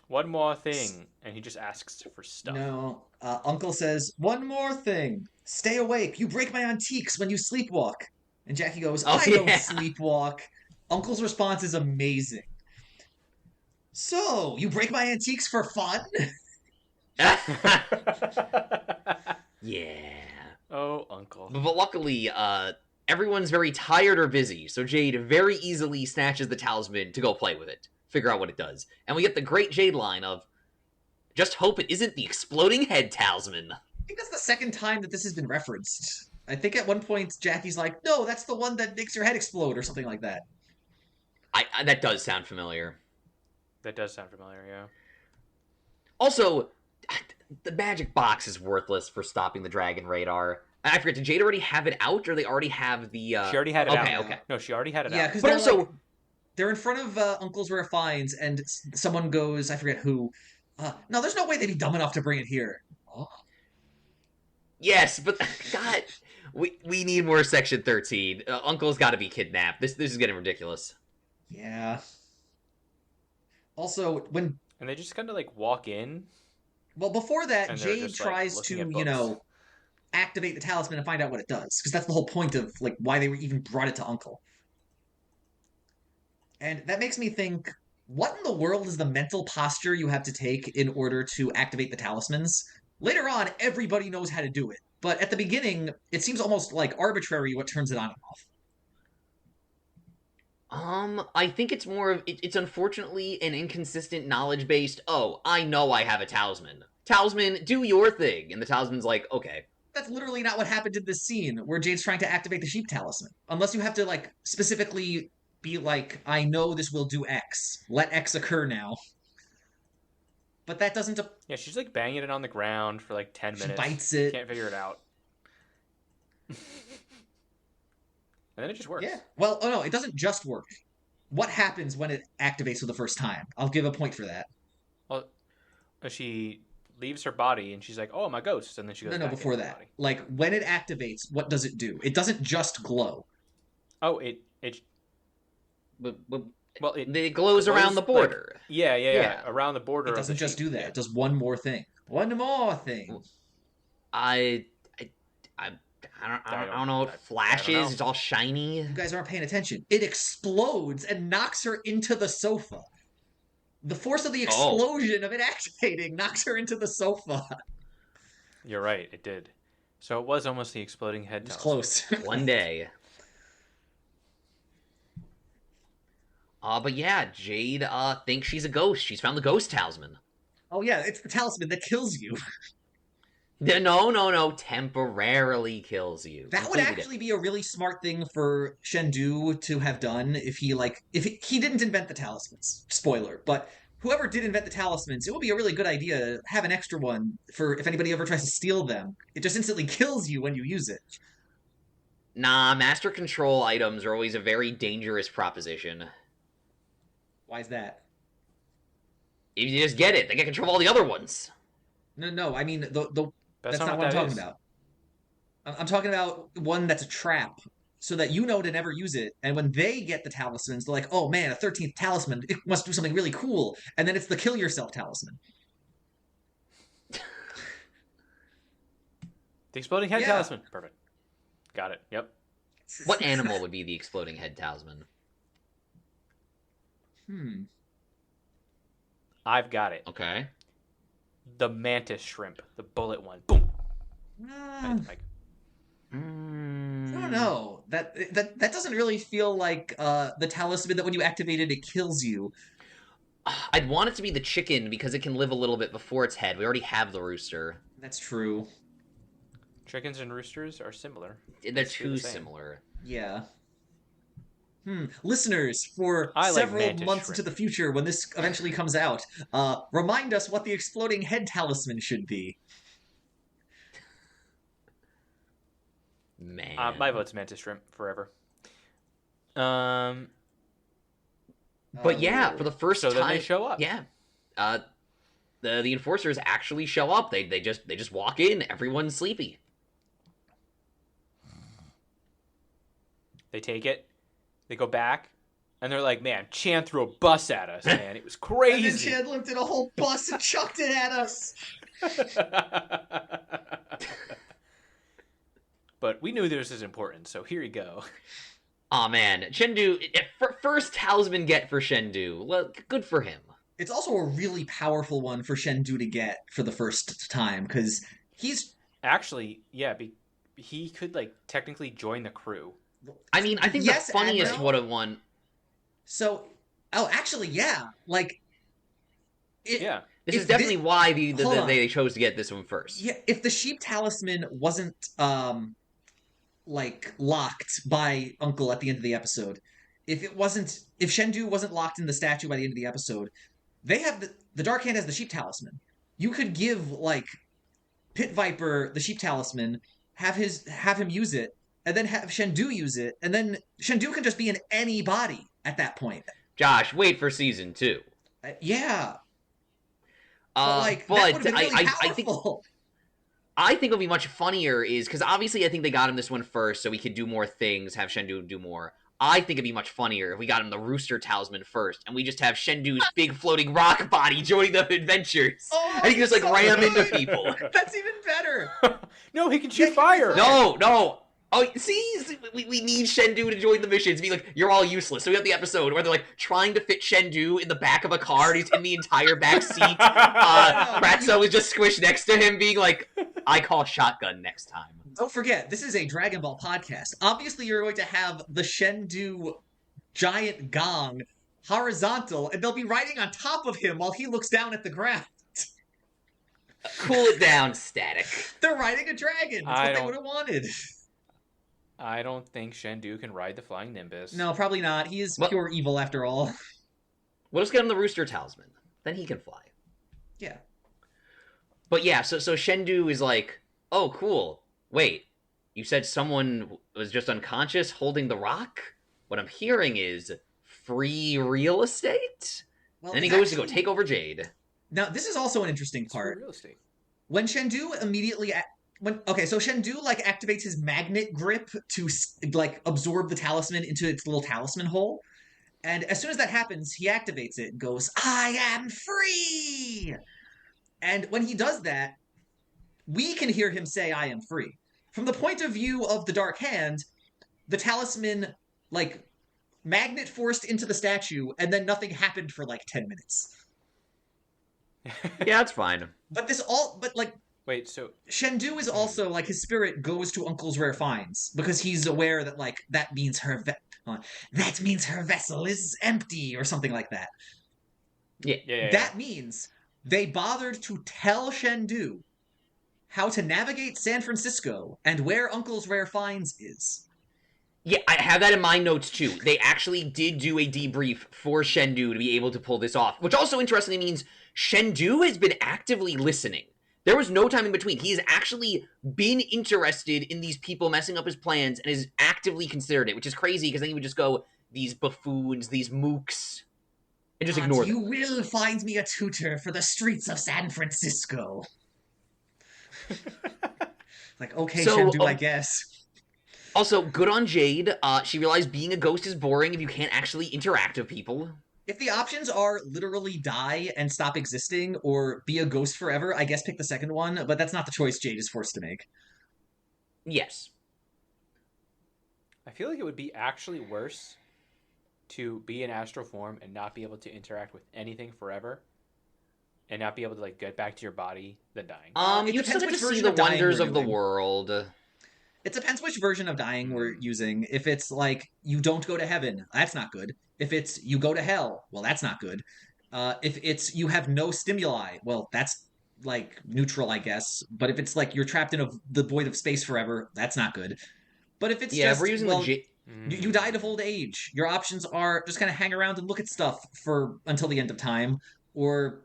One more thing, and he just asks for stuff. No. Uncle says, one more thing. Stay awake. You break my antiques when you sleepwalk. And Jackie goes, Oh, I don't yeah. sleepwalk. Uncle's response is amazing. So, you break my antiques for fun? Yeah. Oh, Uncle. But luckily, everyone's very tired or busy, so Jade very easily snatches the talisman to go play with it, figure out what it does. And we get the great Jade line of, just hope it isn't the exploding head talisman. I think that's the second time that this has been referenced. I think at one point Jackie's like, no, that's the one that makes your head explode or something like that. That does sound familiar. That does sound familiar, yeah. Also, the magic box is worthless for stopping the dragon radar. I forget, did Jade already have it out, or they already have the... She already had it okay, out. okay. No, she already had it Yeah, out. because But also... they're in front of Uncle's Rare Finds, and someone goes, I forget who, no, there's no way they'd be dumb enough to bring it here. Oh. Yes, but God, we need more Section 13. Uncle's got to be kidnapped. This is getting ridiculous. Yeah. Also, when And they just kind of like walk in. before that, And they're Jade just, like, tries looking to, at books. activate the talisman and find out what it does, because that's the whole point of like why they were even brought it to Uncle. And that makes me think, what in the world is the mental posture you have to take in order to activate the talismans? Later on, everybody knows how to do it, but at the beginning, it seems almost like arbitrary what turns it on and off. I think it's more of... It's unfortunately an inconsistent knowledge-based, oh, I know I have a talisman. Talisman, do your thing. And the talisman's like, okay. That's literally not what happened in this scene where Jade's trying to activate the sheep talisman. Unless you have to, like, specifically be like, I know this will do X. Let X occur now. But that doesn't... Yeah, she's like banging it on the ground for like 10 She minutes. bites it. Can't figure it out. And then it just works. Yeah. Well, oh no, it doesn't just work. What happens when it activates for the first time? I'll give a point for that. Well, she leaves her body and she's like, "Oh, I'm a ghost," and then she goes. No, back before into her that. body. Like, when it activates, what does it do? It doesn't just glow. Oh, it. But Well, it. it glows around the glows, like, border. Yeah. Around the border. It of the doesn't just sheep. do that. Yeah. It does one more thing. One more thing. I don't know. It flashes. It's all shiny. You guys aren't paying attention. It explodes and knocks her into the sofa. The force of the explosion of it activating knocks her into the sofa. You're right, it did. So it was almost the exploding head. It was close. One day. But yeah, Jade thinks she's a ghost. She's found the ghost talisman. Oh yeah, it's the talisman that kills you. No. Temporarily kills you. That would actually be a really smart thing for Shendu to have done if he didn't invent the talismans. Spoiler, but whoever did invent the talismans, it would be a really good idea to have an extra one for if anybody ever tries to steal them. It just instantly kills you when you use it. Nah, master control items are always a very dangerous proposition. Why is that? If you just get it, they get control of all the other ones. No, I mean that's not what I'm talking about. I'm talking about one that's a trap, so that you know to never use it. And when they get the talismans, they're like, "Oh man, a 13th talisman! It must do something really cool." And then it's the kill yourself talisman. The exploding head talisman. Perfect. Got it. Yep. What animal would be the exploding head talisman? I've got it. Okay. The mantis shrimp, the bullet one. Boom. I don't know. That doesn't really feel like the talisman that when you activate it, it kills you. I'd want it to be the chicken because it can live a little bit before its head. We already have the rooster. That's true. Chickens and roosters are similar. They're too similar. Yeah. Listeners, for several months into the future, when this eventually comes out, remind us what the exploding head talisman should be. Man. My vote's mantis shrimp forever. But yeah, for the first time, then they show up. Yeah, the enforcers actually show up. They just walk in. Everyone's sleepy. They take it. They go back, and they're like, "Man, Chan threw a bus at us, man. It was crazy." And then Chan lifted a whole bus and chucked it at us. But we knew this was important, so here you go. Aw, man. Shendu, first talisman get for Shendu. Well, good for him. It's also a really powerful one for Shendu to get for the first time, because he's... Actually, yeah, he could, like, technically join the crew. I mean, I think the funniest would have won. So, actually, yeah. Like, yeah. This is definitely why they chose to get this one first. Yeah, if the sheep talisman wasn't, like, locked by Uncle at the end of the episode, if Shendu wasn't locked in the statue by the end of the episode, they have the Dark Hand has the sheep talisman. You could give, like, Pit Viper the sheep talisman, have him use it, and then have Shendu use it, and then Shendu can just be in any body at that point. Josh, wait for season 2. Yeah. But that would have been really powerful. I think it would be much funnier is, because obviously I think they got him this one first so he could do more things, have Shendu do more. I think it'd be much funnier if we got him the Rooster Talisman first, and we just have Shendu's big floating rock body joining the adventures. Oh, and he can just, like, ram into people. That's even better. No, he can shoot fire. No. Oh, see, we need Shendu to join the missions. Be like, you're all useless. So we have the episode where they're like trying to fit Shendu in the back of a car, and he's in the entire back seat. Kratzo is just squished next to him, being like, "I call shotgun next time." Don't forget, this is a Dragon Ball podcast. Obviously, you're going to have the Shendu giant gong horizontal, and they'll be riding on top of him while he looks down at the ground. Cool it down, Static. They're riding a dragon. That's what they would have wanted. I don't think Shendu can ride the Flying Nimbus. No, probably not. He is pure evil after all. We'll just get him the Rooster Talisman. Then he can fly. Yeah. But yeah, so Shendu is like, oh, cool. Wait, you said someone was just unconscious holding the rock? What I'm hearing is free real estate? Well, and then he goes to go take over Jade. Now, this is also an interesting part. Real estate. When Shendu immediately... so Shendu, like, activates his magnet grip to, like, absorb the talisman into its little talisman hole. And as soon as that happens, he activates it and goes, "I am free!" And when he does that, we can hear him say, "I am free." from the point of view of the Dark Hand, the talisman, like, magnet forced into the statue, and then nothing happened for like 10 minutes. Yeah, that's fine. But like, Wait, so Shendu is also like his spirit goes to Uncle's rare finds because he's aware that like that means her vessel is empty or something like that. yeah. That means they bothered to tell Shendu how to navigate San Francisco and where Uncle's rare finds is. Yeah, I have that in my notes too. They actually did do a debrief for Shendu to be able to pull this off, which also interestingly means Shendu has been actively listening. There was no time in between. He has actually been interested in these people messing up his plans and has actively considered it, which is crazy because then he would just go, these buffoons, these mooks, and just ignore them. You will find me a tutor for the streets of San Francisco. Like, okay, So, Shendu, I guess. Also, good on Jade. She realized being a ghost is boring if you can't actually interact with people. If the options are literally die and stop existing or be a ghost forever, I guess pick the second one, but that's not the choice Jade is forced to make. Yes. I feel like it would be actually worse to be in astral form and not be able to interact with anything forever and not be able to like get back to your body than dying. You still depends get to which see version the of dying wonders we're of the doing. world. It depends which version of dying we're using. If it's like, you don't go to heaven, that's not good. If it's, you go to hell, well, that's not good. If it's, you have no stimuli, well, that's like neutral, I guess. But if it's like you're trapped in the void of space forever, that's not good. But if it's If we're using you died of old age, your options are just kind of hang around and look at stuff for until the end of time, or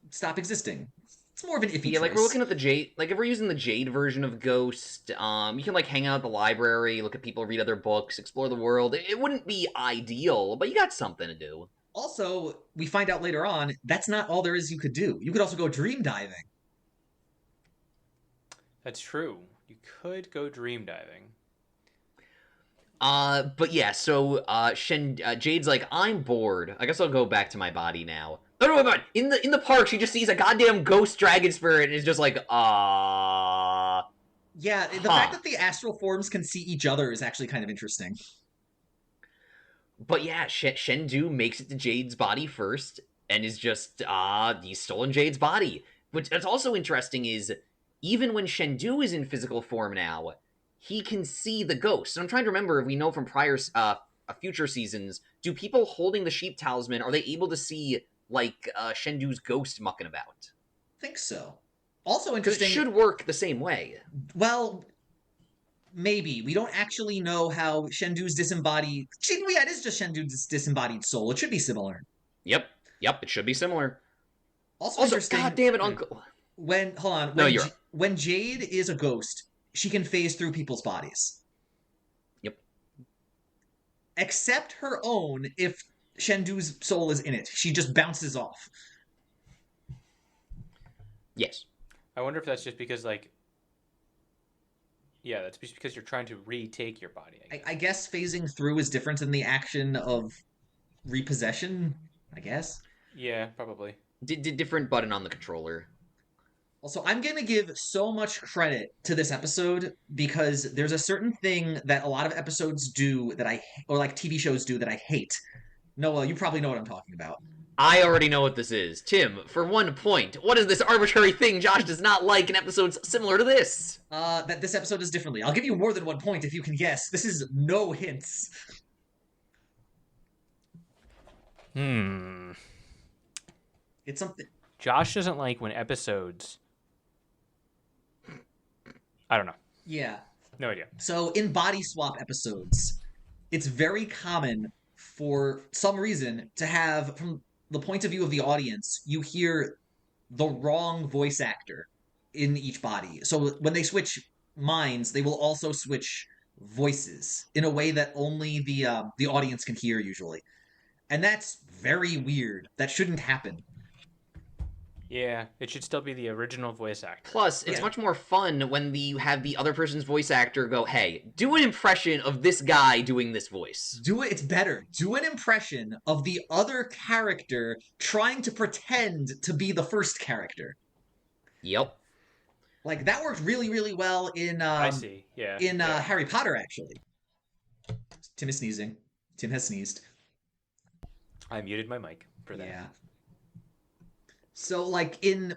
stop existing. It's more of an iffy choice. Like we're looking at the Jade, like if we're using the Jade version of Ghost, you can like hang out at the library, look at people, read other books, explore the world. It wouldn't be ideal, but you got something to do. Also, we find out later on, that's not all there is you could do. You could also go dream diving. That's true. You could go dream diving. But yeah, so Jade's like, I'm bored. I guess I'll go back to my body now. No, in the park, she just sees a goddamn ghost dragon spirit and is just like, Yeah, the fact that the astral forms can see each other is actually kind of interesting. But yeah, Shendu makes it to Jade's body first and is just, he's stolen Jade's body. What's also interesting is, even when Shendu is in physical form now, he can see the ghost. And I'm trying to remember if we know from prior, future seasons, do people holding the sheep talisman, are they able to see, like, Shendu's ghost mucking about? I think so. Also Because interesting. it should work the same way. Well, maybe. We don't actually know how Shendu's disembodied... Yeah, it is just Shendu's disembodied soul. It should be similar. Yep, it should be similar. Also interesting. God damn it, Uncle. When Jade is a ghost, she can phase through people's bodies. Yep. Except her own, if Shendu's soul is in it. She just bounces off. Yes. I wonder if that's just because, like... Yeah, that's just because you're trying to retake your body. I guess phasing through is different than the action of repossession, I guess. Yeah, probably. Different button on the controller. Also, I'm going to give so much credit to this episode because there's a certain thing that a lot of episodes do that or like TV shows do that I hate. Noah, you probably know what I'm talking about. I already know what this is. Tim, for 1 point, what is this arbitrary thing Josh does not like in episodes similar to this? That this episode is differently. I'll give you more than 1 point if you can guess. This is no hints. It's something... Josh doesn't like when episodes... I don't know. Yeah. No idea. So in body swap episodes, it's very common for some reason to have, from the point of view of the audience, you hear the wrong voice actor in each body. So when they switch minds, they will also switch voices in a way that only the audience can hear usually. And that's very weird. That shouldn't happen. Yeah, it should still be the original voice actor. Plus, it's much more fun when you have the other person's voice actor go, hey, do an impression of this guy doing this voice. It's better. Do an impression of the other character trying to pretend to be the first character. Yep. Like that worked really, really well I see. Yeah. in yeah. Harry Potter. Actually, Tim is sneezing. Tim has sneezed. I muted my mic for that. Yeah. So like in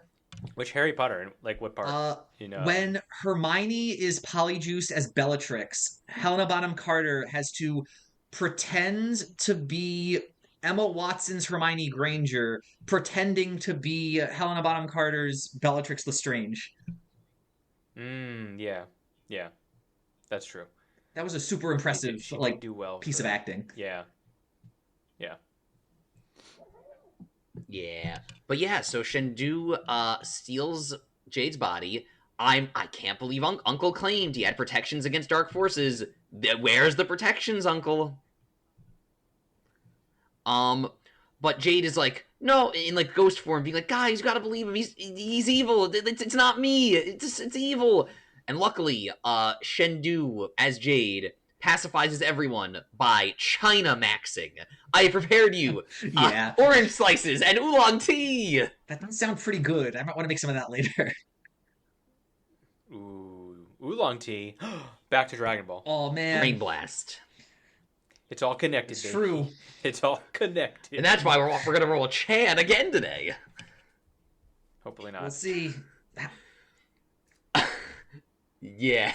Which Harry Potter? Like what part? when Hermione is polyjuiced as Bellatrix, Helena Bonham Carter has to pretend to be Emma Watson's Hermione Granger, pretending to be Helena Bonham Carter's Bellatrix Lestrange. Yeah. Yeah. That's true. That was a super impressive She like did do well piece for of that. acting. Yeah. Yeah. Yeah. But yeah, so Shendu steals Jade's body. I can't believe Uncle claimed he had protections against dark forces. Where's the protections, Uncle? But Jade is like, no, in like ghost form, being like, guys, you gotta believe him. He's evil. It's not me. It's evil. And luckily, Shendu as Jade pacifies everyone by China maxing. I prepared you Yeah. orange slices and oolong tea. That does sound pretty good. I might want to make some of that later. Ooh, oolong tea. Back to Dragon Ball. Oh man. Brain blast. It's all connected. It's baby. true. It's all connected. And that's why we're gonna roll Chan again today. Hopefully not. We'll see. Yeah.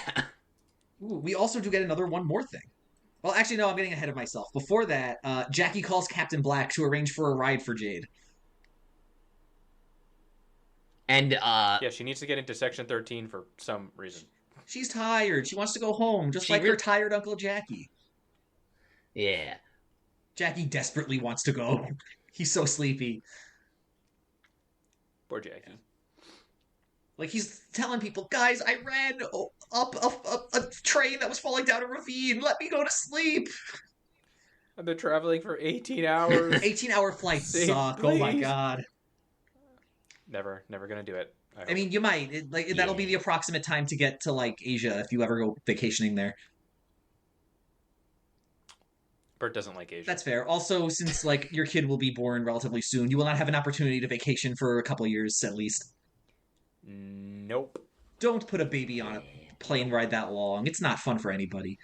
Ooh, we also do get one more thing. Well, actually, no, I'm getting ahead of myself. Before that, Jackie calls Captain Black to arrange for a ride for Jade. And Yeah, she needs to get into Section 13 for some reason. She's tired. She wants to go home, just She like re- her tired Uncle Jackie. yeah. Jackie desperately wants to go. He's so sleepy. Poor Jackie. Like, he's telling people, guys, I ran up a train that was falling down a ravine. Let me go to sleep. I've been traveling for 18 hours. 18-hour flights Save, suck. Oh my please. god. Never gonna do it. I mean, you might. That'll be the approximate time to get to, like, Asia if you ever go vacationing there. Bert doesn't like Asia. That's fair. Also, since, like, your kid will be born relatively soon, you will not have an opportunity to vacation for a couple years, at least. Nope. Don't put a baby on a plane ride that long. It's not fun for anybody.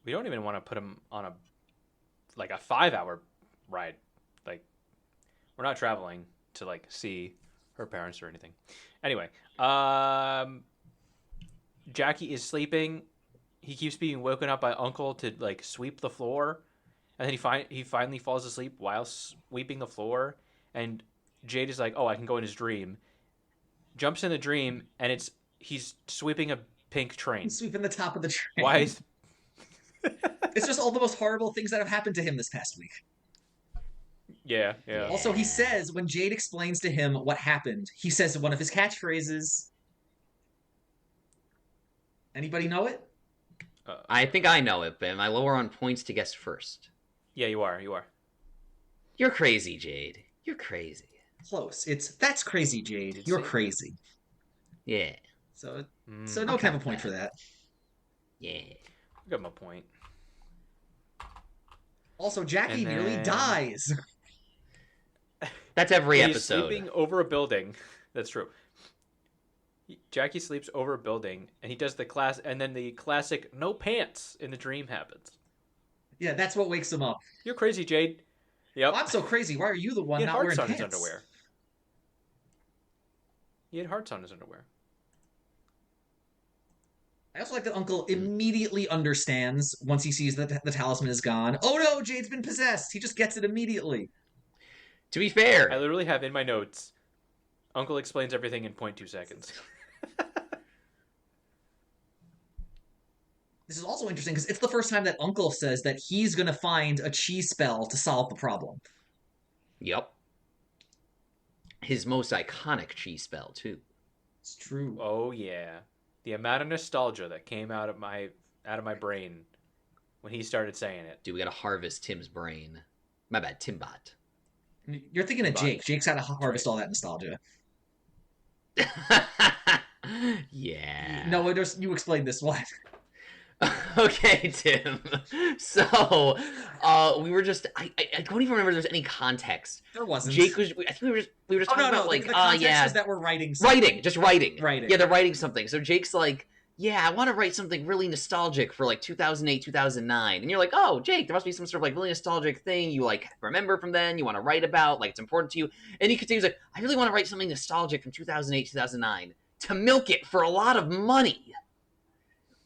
We don't even want to put him on a 5-hour ride. Like, we're not traveling to like see her parents or anything. Anyway, Jackie is sleeping. He keeps being woken up by Uncle to like sweep the floor, and then he finally falls asleep while sweeping the floor. And Jade is like, "Oh, I can go in his dream." Jumps in the dream, and he's sweeping a pink train. Sweeping the top of the train. Why is It's just all the most horrible things that have happened to him this past week. Yeah. Also, he says, when Jade explains to him what happened, he says one of his catchphrases. Anybody know it? I think I know it, but am I lower on points to guess first? Yeah, you are. You're crazy, Jade. You're crazy. Close. That's crazy, Jade. You're crazy. Yeah. So no kind of a point for that. Yeah. I got my point. Also, Jackie And nearly then- dies. That's every He's episode. sleeping over a building. That's true. Jackie sleeps over a building, and he does the classic no pants in the dream happens. Yeah, that's what wakes him up. You're crazy, Jade. Yep. Oh, I'm so crazy. Why are you the one He had not wearing hearts on pants? his underwear. He had hearts on his underwear. I also like that Uncle immediately understands once he sees that the talisman is gone. Oh no, Jade's been possessed. He just gets it immediately. To be fair, I literally have in my notes, Uncle explains everything in 0.2 seconds. This is also interesting because it's the first time that Uncle says that he's going to find a chi spell to solve the problem. Yep. His most iconic chi spell, too. It's true. Oh yeah, the amount of nostalgia that came out of my brain when he started saying it. Dude, we gotta harvest Tim's brain. My bad, Timbot. You're thinking of But- Jake. Jake's got to harvest all that nostalgia. Yeah. No, you explained this one. Okay, Tim. So, we were just I don't even remember if there's any context. There wasn't. Jake was I think we were just Oh talking no, about like the context yeah, was that we're writing something. writing. Writing. Yeah, they're writing something. So Jake's like, yeah, I want to write something really nostalgic for like 2008, 2009. And you're like, oh, Jake, there must be some sort of like really nostalgic thing you like remember from then, you want to write about, like it's important to you. And he continues like, I really want to write something nostalgic from 2008, 2009 to milk it for a lot of money.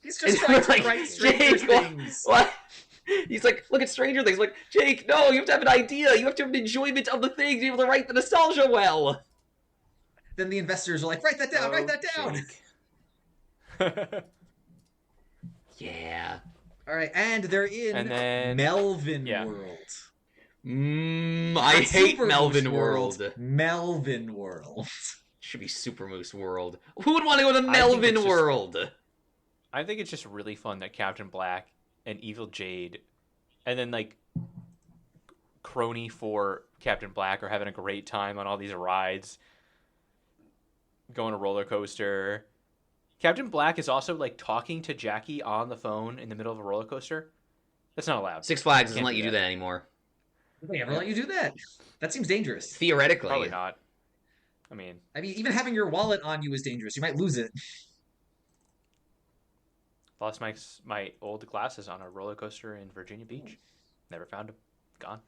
He's just trying to write Stranger Things. What? He's like, look at Stranger Things. Like, Jake, no, you have to have an idea. You have to have an enjoyment of the thing to be able to write the nostalgia well. Then the investors are like, write that down, write that down. Yeah. All right, and they're in And then- Melvin yeah. World. I Not hate Super Melvin Moose World. Melvin World. Should be Super Moose World. Who would want to go to I think Melvin it's just- World? I think it's just really fun that Captain Black and Evil Jade, and then like Crony for Captain Black are having a great time on all these rides, going to roller coaster. Captain Black is also like talking to Jackie on the phone in the middle of a roller coaster. That's not allowed. Six Flags doesn't Can't let do you do that. that anymore. Did they ever let you do that? That seems dangerous. Theoretically. Probably not. I mean, I mean, even having your wallet on you is dangerous. You might lose it. lost my old glasses on a roller coaster in Virginia Beach. Never found them. Gone.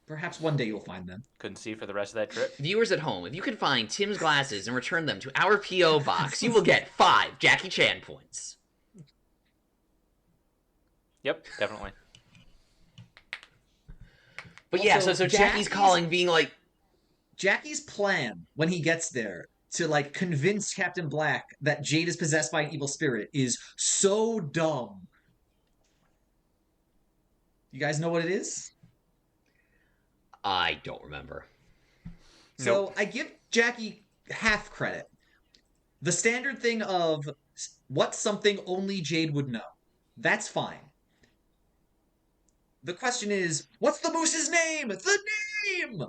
Perhaps one day you'll find them. Couldn't see for the rest of that trip. Viewers at home, if you can find Tim's glasses and return them to our P.O. box, you will get 5 Jackie Chan points. Yep, definitely. But yeah, Also, so Jackie's calling, being like, Jackie's plan when he gets there to like convince Captain Black that Jade is possessed by an evil spirit is so dumb. You guys know what it is? I don't remember. So Nope. I give Jackie half credit. The standard thing of what's something only Jade would know. That's fine. The question is, what's the moose's name? The name!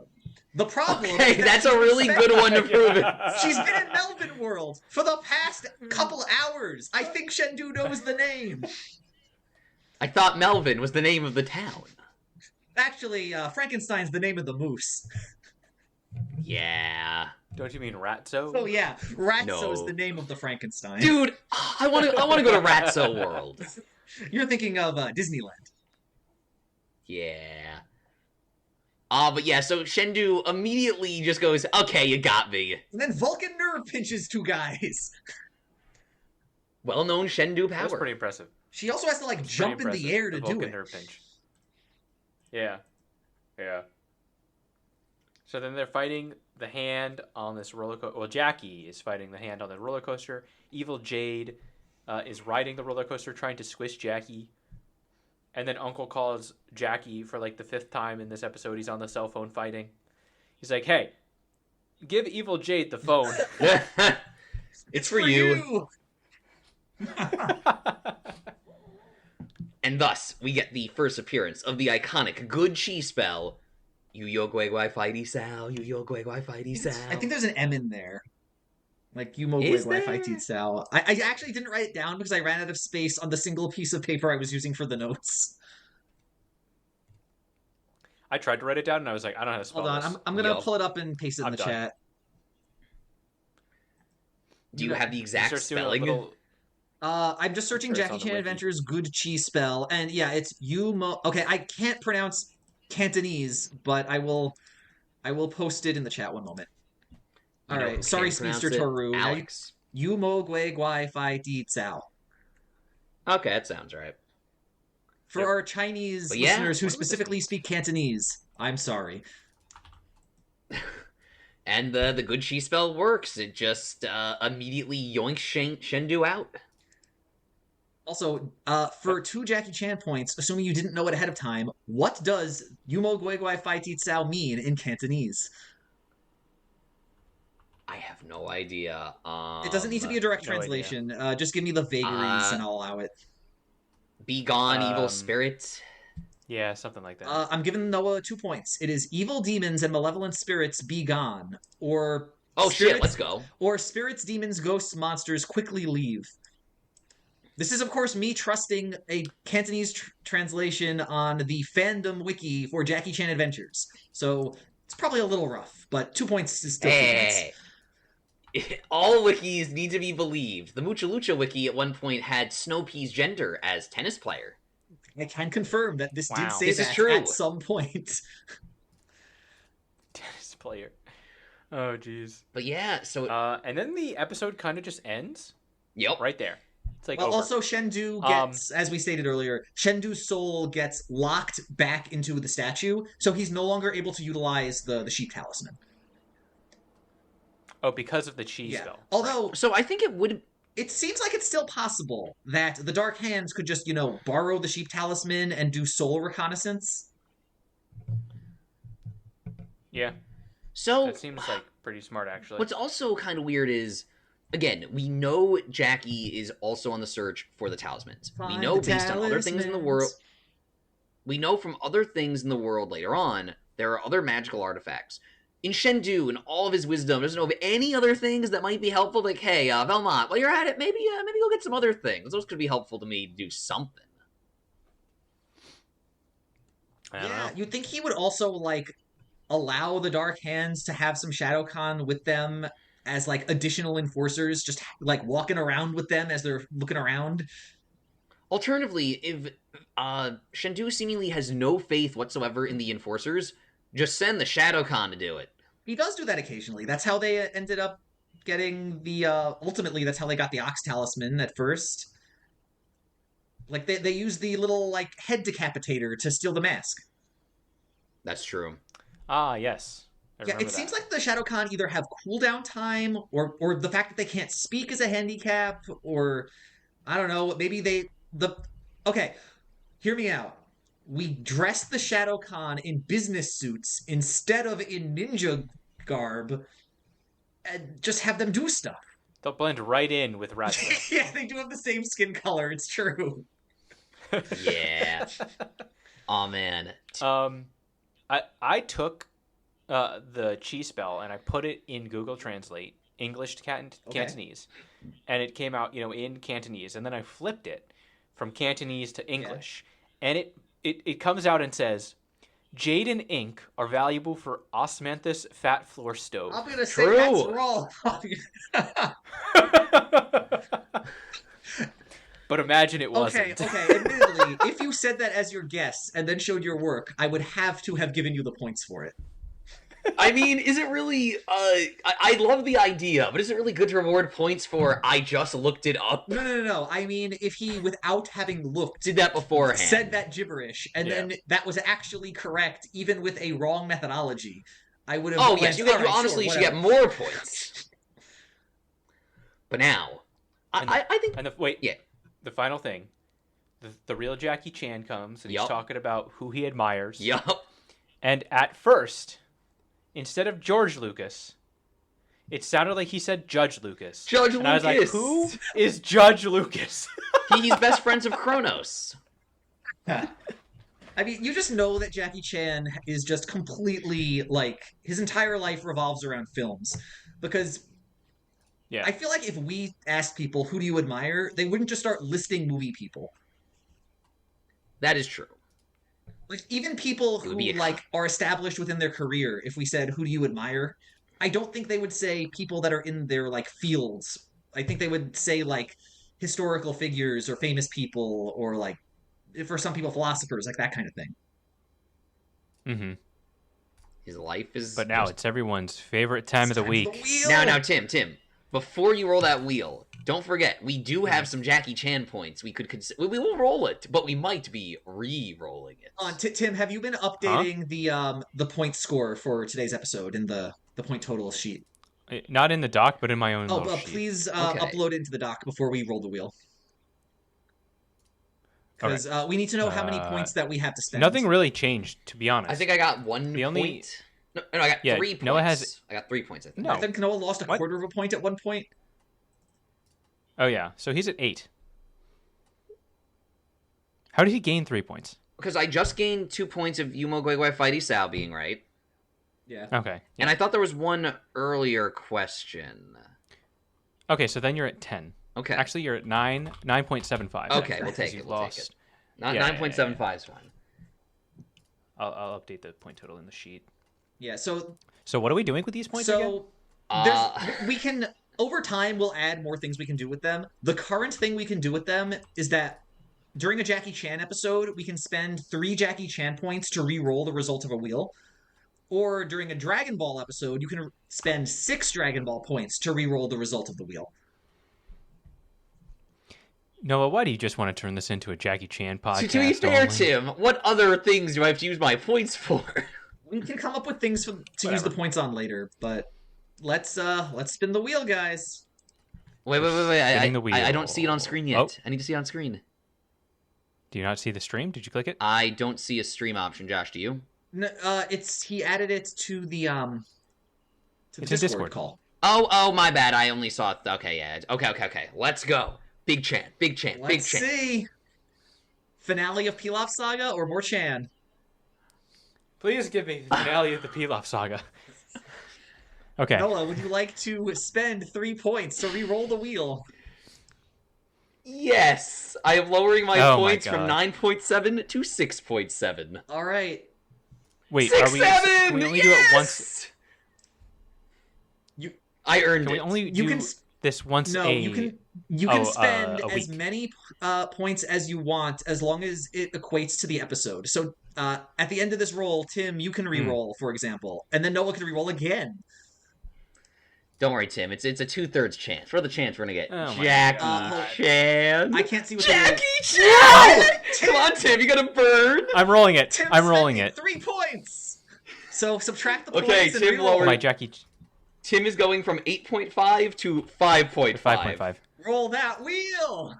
The problem Okay, is that that's a she's really spent- good one to prove it. She's been in Melvin World for the past couple hours. I think Shendu knows the name. I thought Melvin was the name of the town. Actually, Frankenstein's the name of the moose. Yeah. Don't you mean Ratso? So yeah, Ratso No. is the name of the Frankenstein. Dude, I want to go to Ratso World. You're thinking of Disneyland. Yeah. But yeah, so Shendu immediately just goes, okay, you got me. And then Vulcan nerve pinches two guys. Well-known Shendu That was power. pretty impressive. She also has to like Pretty jump in impressive, the air to do Vulcan it. nerve pinch. Yeah. Yeah. So then they're fighting the hand on this roller coaster. Well, Jackie is fighting the hand on the roller coaster. Evil Jade is riding the roller coaster trying to squish Jackie. And then Uncle calls Jackie for like the 5th time in this episode. He's on the cell phone fighting. He's like, hey, give Evil Jade the phone. It's for you. And thus, we get the first appearance of the iconic good chi spell, Yu Yo Gui Gui Fighty Sao, Yu Yo Gui Gui Fighty Sao. I think there's an M in there. Like Yumo Is Gui there? Fighting Sao. I actually didn't write it down because I ran out of space on the single piece of paper I was using for the notes. I tried to write it down and I was like, I don't know how to spell Hold on, this. I'm gonna Yup. pull it up and paste it in I'm the done. chat. Do you have the He exact starts doing a spelling? little- I'm just searching Sure, it's on Jackie the Chan wiki. Adventures good chi spell, and yeah, it's Yumo. Okay, I can't pronounce Cantonese, but I will post it in the chat one moment. You All know right, who sorry, can't pronounce Speedster it? Toru. Now you- Alex. Yumo Gui Gui Fai Di Cao. Okay, that sounds right. For Yep. our Chinese But yeah, listeners who what was this? specifically speak Cantonese, I'm sorry. And the good chi spell works. It just immediately yoinks Shendu out. Also, for 2 Jackie Chan points, assuming you didn't know it ahead of time, what does Yumo Gui Gui Fai Ti Cao mean in Cantonese? I have no idea. It doesn't need to be a direct no idea. translation. Just give me the vagaries and I'll allow it. Be gone, evil Um, spirit. Yeah, something like that. I'm giving Noah 2 points. It is evil demons and malevolent spirits be gone. Or Oh spirits, shit, let's go. Or spirits, demons, ghosts, monsters quickly leave. This is, of course, me trusting a Cantonese translation on the fandom wiki for Jackie Chan Adventures. So it's probably a little rough, but 2 points is still 2 points. Hey. All wikis need to be believed. The Mucha Lucha wiki at one point had Snow Pea's gender as tennis player. I can confirm that this did Wow. say This that is true. at some point. Tennis player. Oh, jeez. But yeah, so And then the episode kind of just ends yep. right there. It's like Well, over. also Shendu gets, as we stated earlier, Shendu's soul gets locked back into the statue, so he's no longer able to utilize the sheep talisman. Oh, because of the chi Yeah. spell. Although So I think it would it seems like it's still possible that the Dark Hands could just, borrow the sheep talisman and do soul reconnaissance. Yeah, so that seems like pretty smart, actually. what's also kind of weird is, again, we know Jackie is also on the search for the talismans. We Find know the based on other things in the world. talismans. We know from other things in the world later on, there are other magical artifacts. In Shendu, in all of his wisdom, doesn't know of any other things that might be helpful. Like, hey, Velmont, while you're at it, maybe go get some other things. Those could be helpful to me to do something. I don't Yeah, know. you'd think he would also, allow the Dark Hands to have some Shadowkhan with them as, additional enforcers, just, walking around with them as they're looking around. Alternatively, if Shendu seemingly has no faith whatsoever in the enforcers, just send the Shadowkhan to do it. He does do that occasionally. That's how they ended up getting the, ultimately, that's how they got the Ox Talisman at first. They use the little, head decapitator to steal the mask. That's true. Ah, yes. I Yeah, remember it seems that. like the Shadowkhan either have cooldown time, or the fact that they can't speak is a handicap, or, I don't know, maybe okay, hear me out. We dress the Shadowkhan in business suits instead of in ninja garb, and just have them do stuff. They'll blend right in with wrestling. Yeah, they do have the same skin color, it's true. Yeah. Oh man. I took the chi spell and I put it in Google Translate, English to Cantonese, and it came out, in Cantonese, and then I flipped it from Cantonese to English, and it comes out and says, "Jade and ink are valuable for osmanthus fat floor stove." I'm gonna say True. that's wrong. But imagine it wasn't. Okay. Admittedly, if you said that as your guess and then showed your work, I would have to have given you the points for it. I mean, is it really? I love the idea, but is it really good to reward points for I just looked it up? No. I mean, if he, without having looked, Did that beforehand? said that gibberish, and Yeah. then that was actually correct, even with a wrong methodology, I would have. Oh went, yes, you "All right, honestly sure, should get whatever." more points. But now, And I think And Yeah. the final thing, the real Jackie Chan comes and he's Yup. talking about who he admires. yup. And at first, instead of George Lucas, it sounded like he said Judge Lucas. Judge and I was like, Lucas. who is Judge Lucas? He's best friends of Kronos. I mean, you just know that Jackie Chan is just completely, his entire life revolves around films. Because Yeah. I feel like if we asked people, who do you admire, they wouldn't just start listing movie people. That is true. Even people It who, would be a- are established within their career, if we said, who do you admire, I don't think they would say people that are in their, fields. I think they would say, historical figures or famous people or, for some people, philosophers, that kind of thing. Mm-hmm. His life is. But now just- it's everyone's favorite time of the Time week. wheel! Now, Tim. Before you roll that wheel, don't forget we do have some Jackie Chan points. We could we will roll it, but we might be re-rolling it. Tim, have you been updating the point score for today's episode in the point total sheet? Not in the doc, but in my own Oh, little sheet. please Okay. upload it into the doc before we roll the wheel. Because we need to know how many points that we have to spend. Nothing really changed, to be honest. I think I got 1 The only- point. No, I got 3 points. Noah has- I got 3 points. I think. No. I think Noah lost a What? quarter of a point at one point. Oh, yeah. So he's at 8. How did he gain 3 points? Because I just gained 2 points of Yumo Guegui Fighty Sao being right, Yeah. Okay. and I thought there was one earlier question. Okay, so then you're at 10. Okay. Actually, you're at 9.75. Okay, we'll take it. We'll take it. 9.75 is fine. I'll update the point total in the sheet. Yeah. So what are we doing with these points again? We can over time we'll add more things we can do with them. The current thing we can do with them is that during a Jackie Chan episode, we can spend 3 Jackie Chan points to re-roll the result of a wheel. Or during a Dragon Ball episode, you can spend 6 Dragon Ball points to re-roll the result of the wheel. Noah, why do you just want to turn this into a Jackie Chan podcast? To be fair, only? Tim, what other things do I have to use my points for? We can come up with things to use the points on later, but let's spin the wheel, guys. Wait. I wheel. don't see it on screen yet. Oh. I need to see it on screen. Do you not see the stream? Did you click it? I don't see a stream option, Josh. Do you? No, he added it to the Discord call. Oh, my bad. I only saw it. Okay, yeah. Okay. Let's go. Big Chan. Let's see. Finale of Pilaf Saga or more Chan? Please give me the finale of the Pilaf Saga. Okay. Noah, would you like to spend 3 points to re-roll the wheel? Yes. I am lowering my points my from 9.7 to 6.7. All right. Wait, 6, can 7! we only do it once? I earned Can we it. only do this once? No, you can spend as many points as you want as long as it equates to the episode. So at the end of this roll, Tim, you can re-roll, for example, and then Noah can re-roll again. Don't worry, Tim. It's a 2/3 chance. For the chance, we're gonna get Oh my Jackie Chan. I can't see what Jackie Chan! Come on, Tim. You gotta burn. I'm rolling it. Tim's I'm rolling spending it. 3 points. So subtract the points Okay, and Tim re-roll. lowered. My Jackie. Tim is going from 8.5 to 5.5. 5.5. Roll that wheel.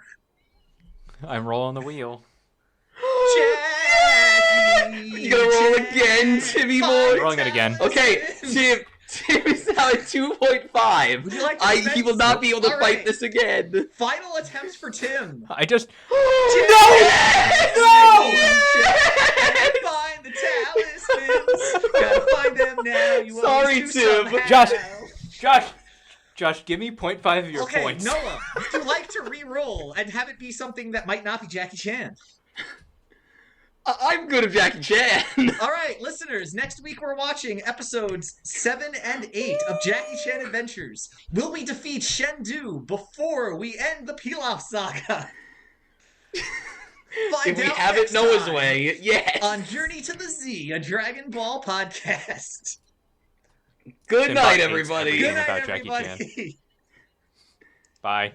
I'm rolling the wheel. Jackie. You gotta roll again, Timmy boy. Rolling it again. Okay, Tim is now at 2.5. Would you like to He will not be able to All fight right. this again. Final attempts for Tim. I just. Yes! Gotta find the talismans. Gotta find them now. You Sorry, always do Tim. somehow. Josh, give me 0.5 of your Okay, points. Noah, would you like to re-roll and have it be something that might not be Jackie Chan? I'm good at Jackie Chan. All right, listeners, next week we're watching episodes 7 and 8 of Jackie Chan Adventures. Will we defeat Shendu before we end the Pilaf Saga? If we have it Noah's way, yes. On Journey to the Z, a Dragon Ball podcast. Good Tim night, Buck hates everybody. everything Good night, about Jackie Chan. everybody. Bye.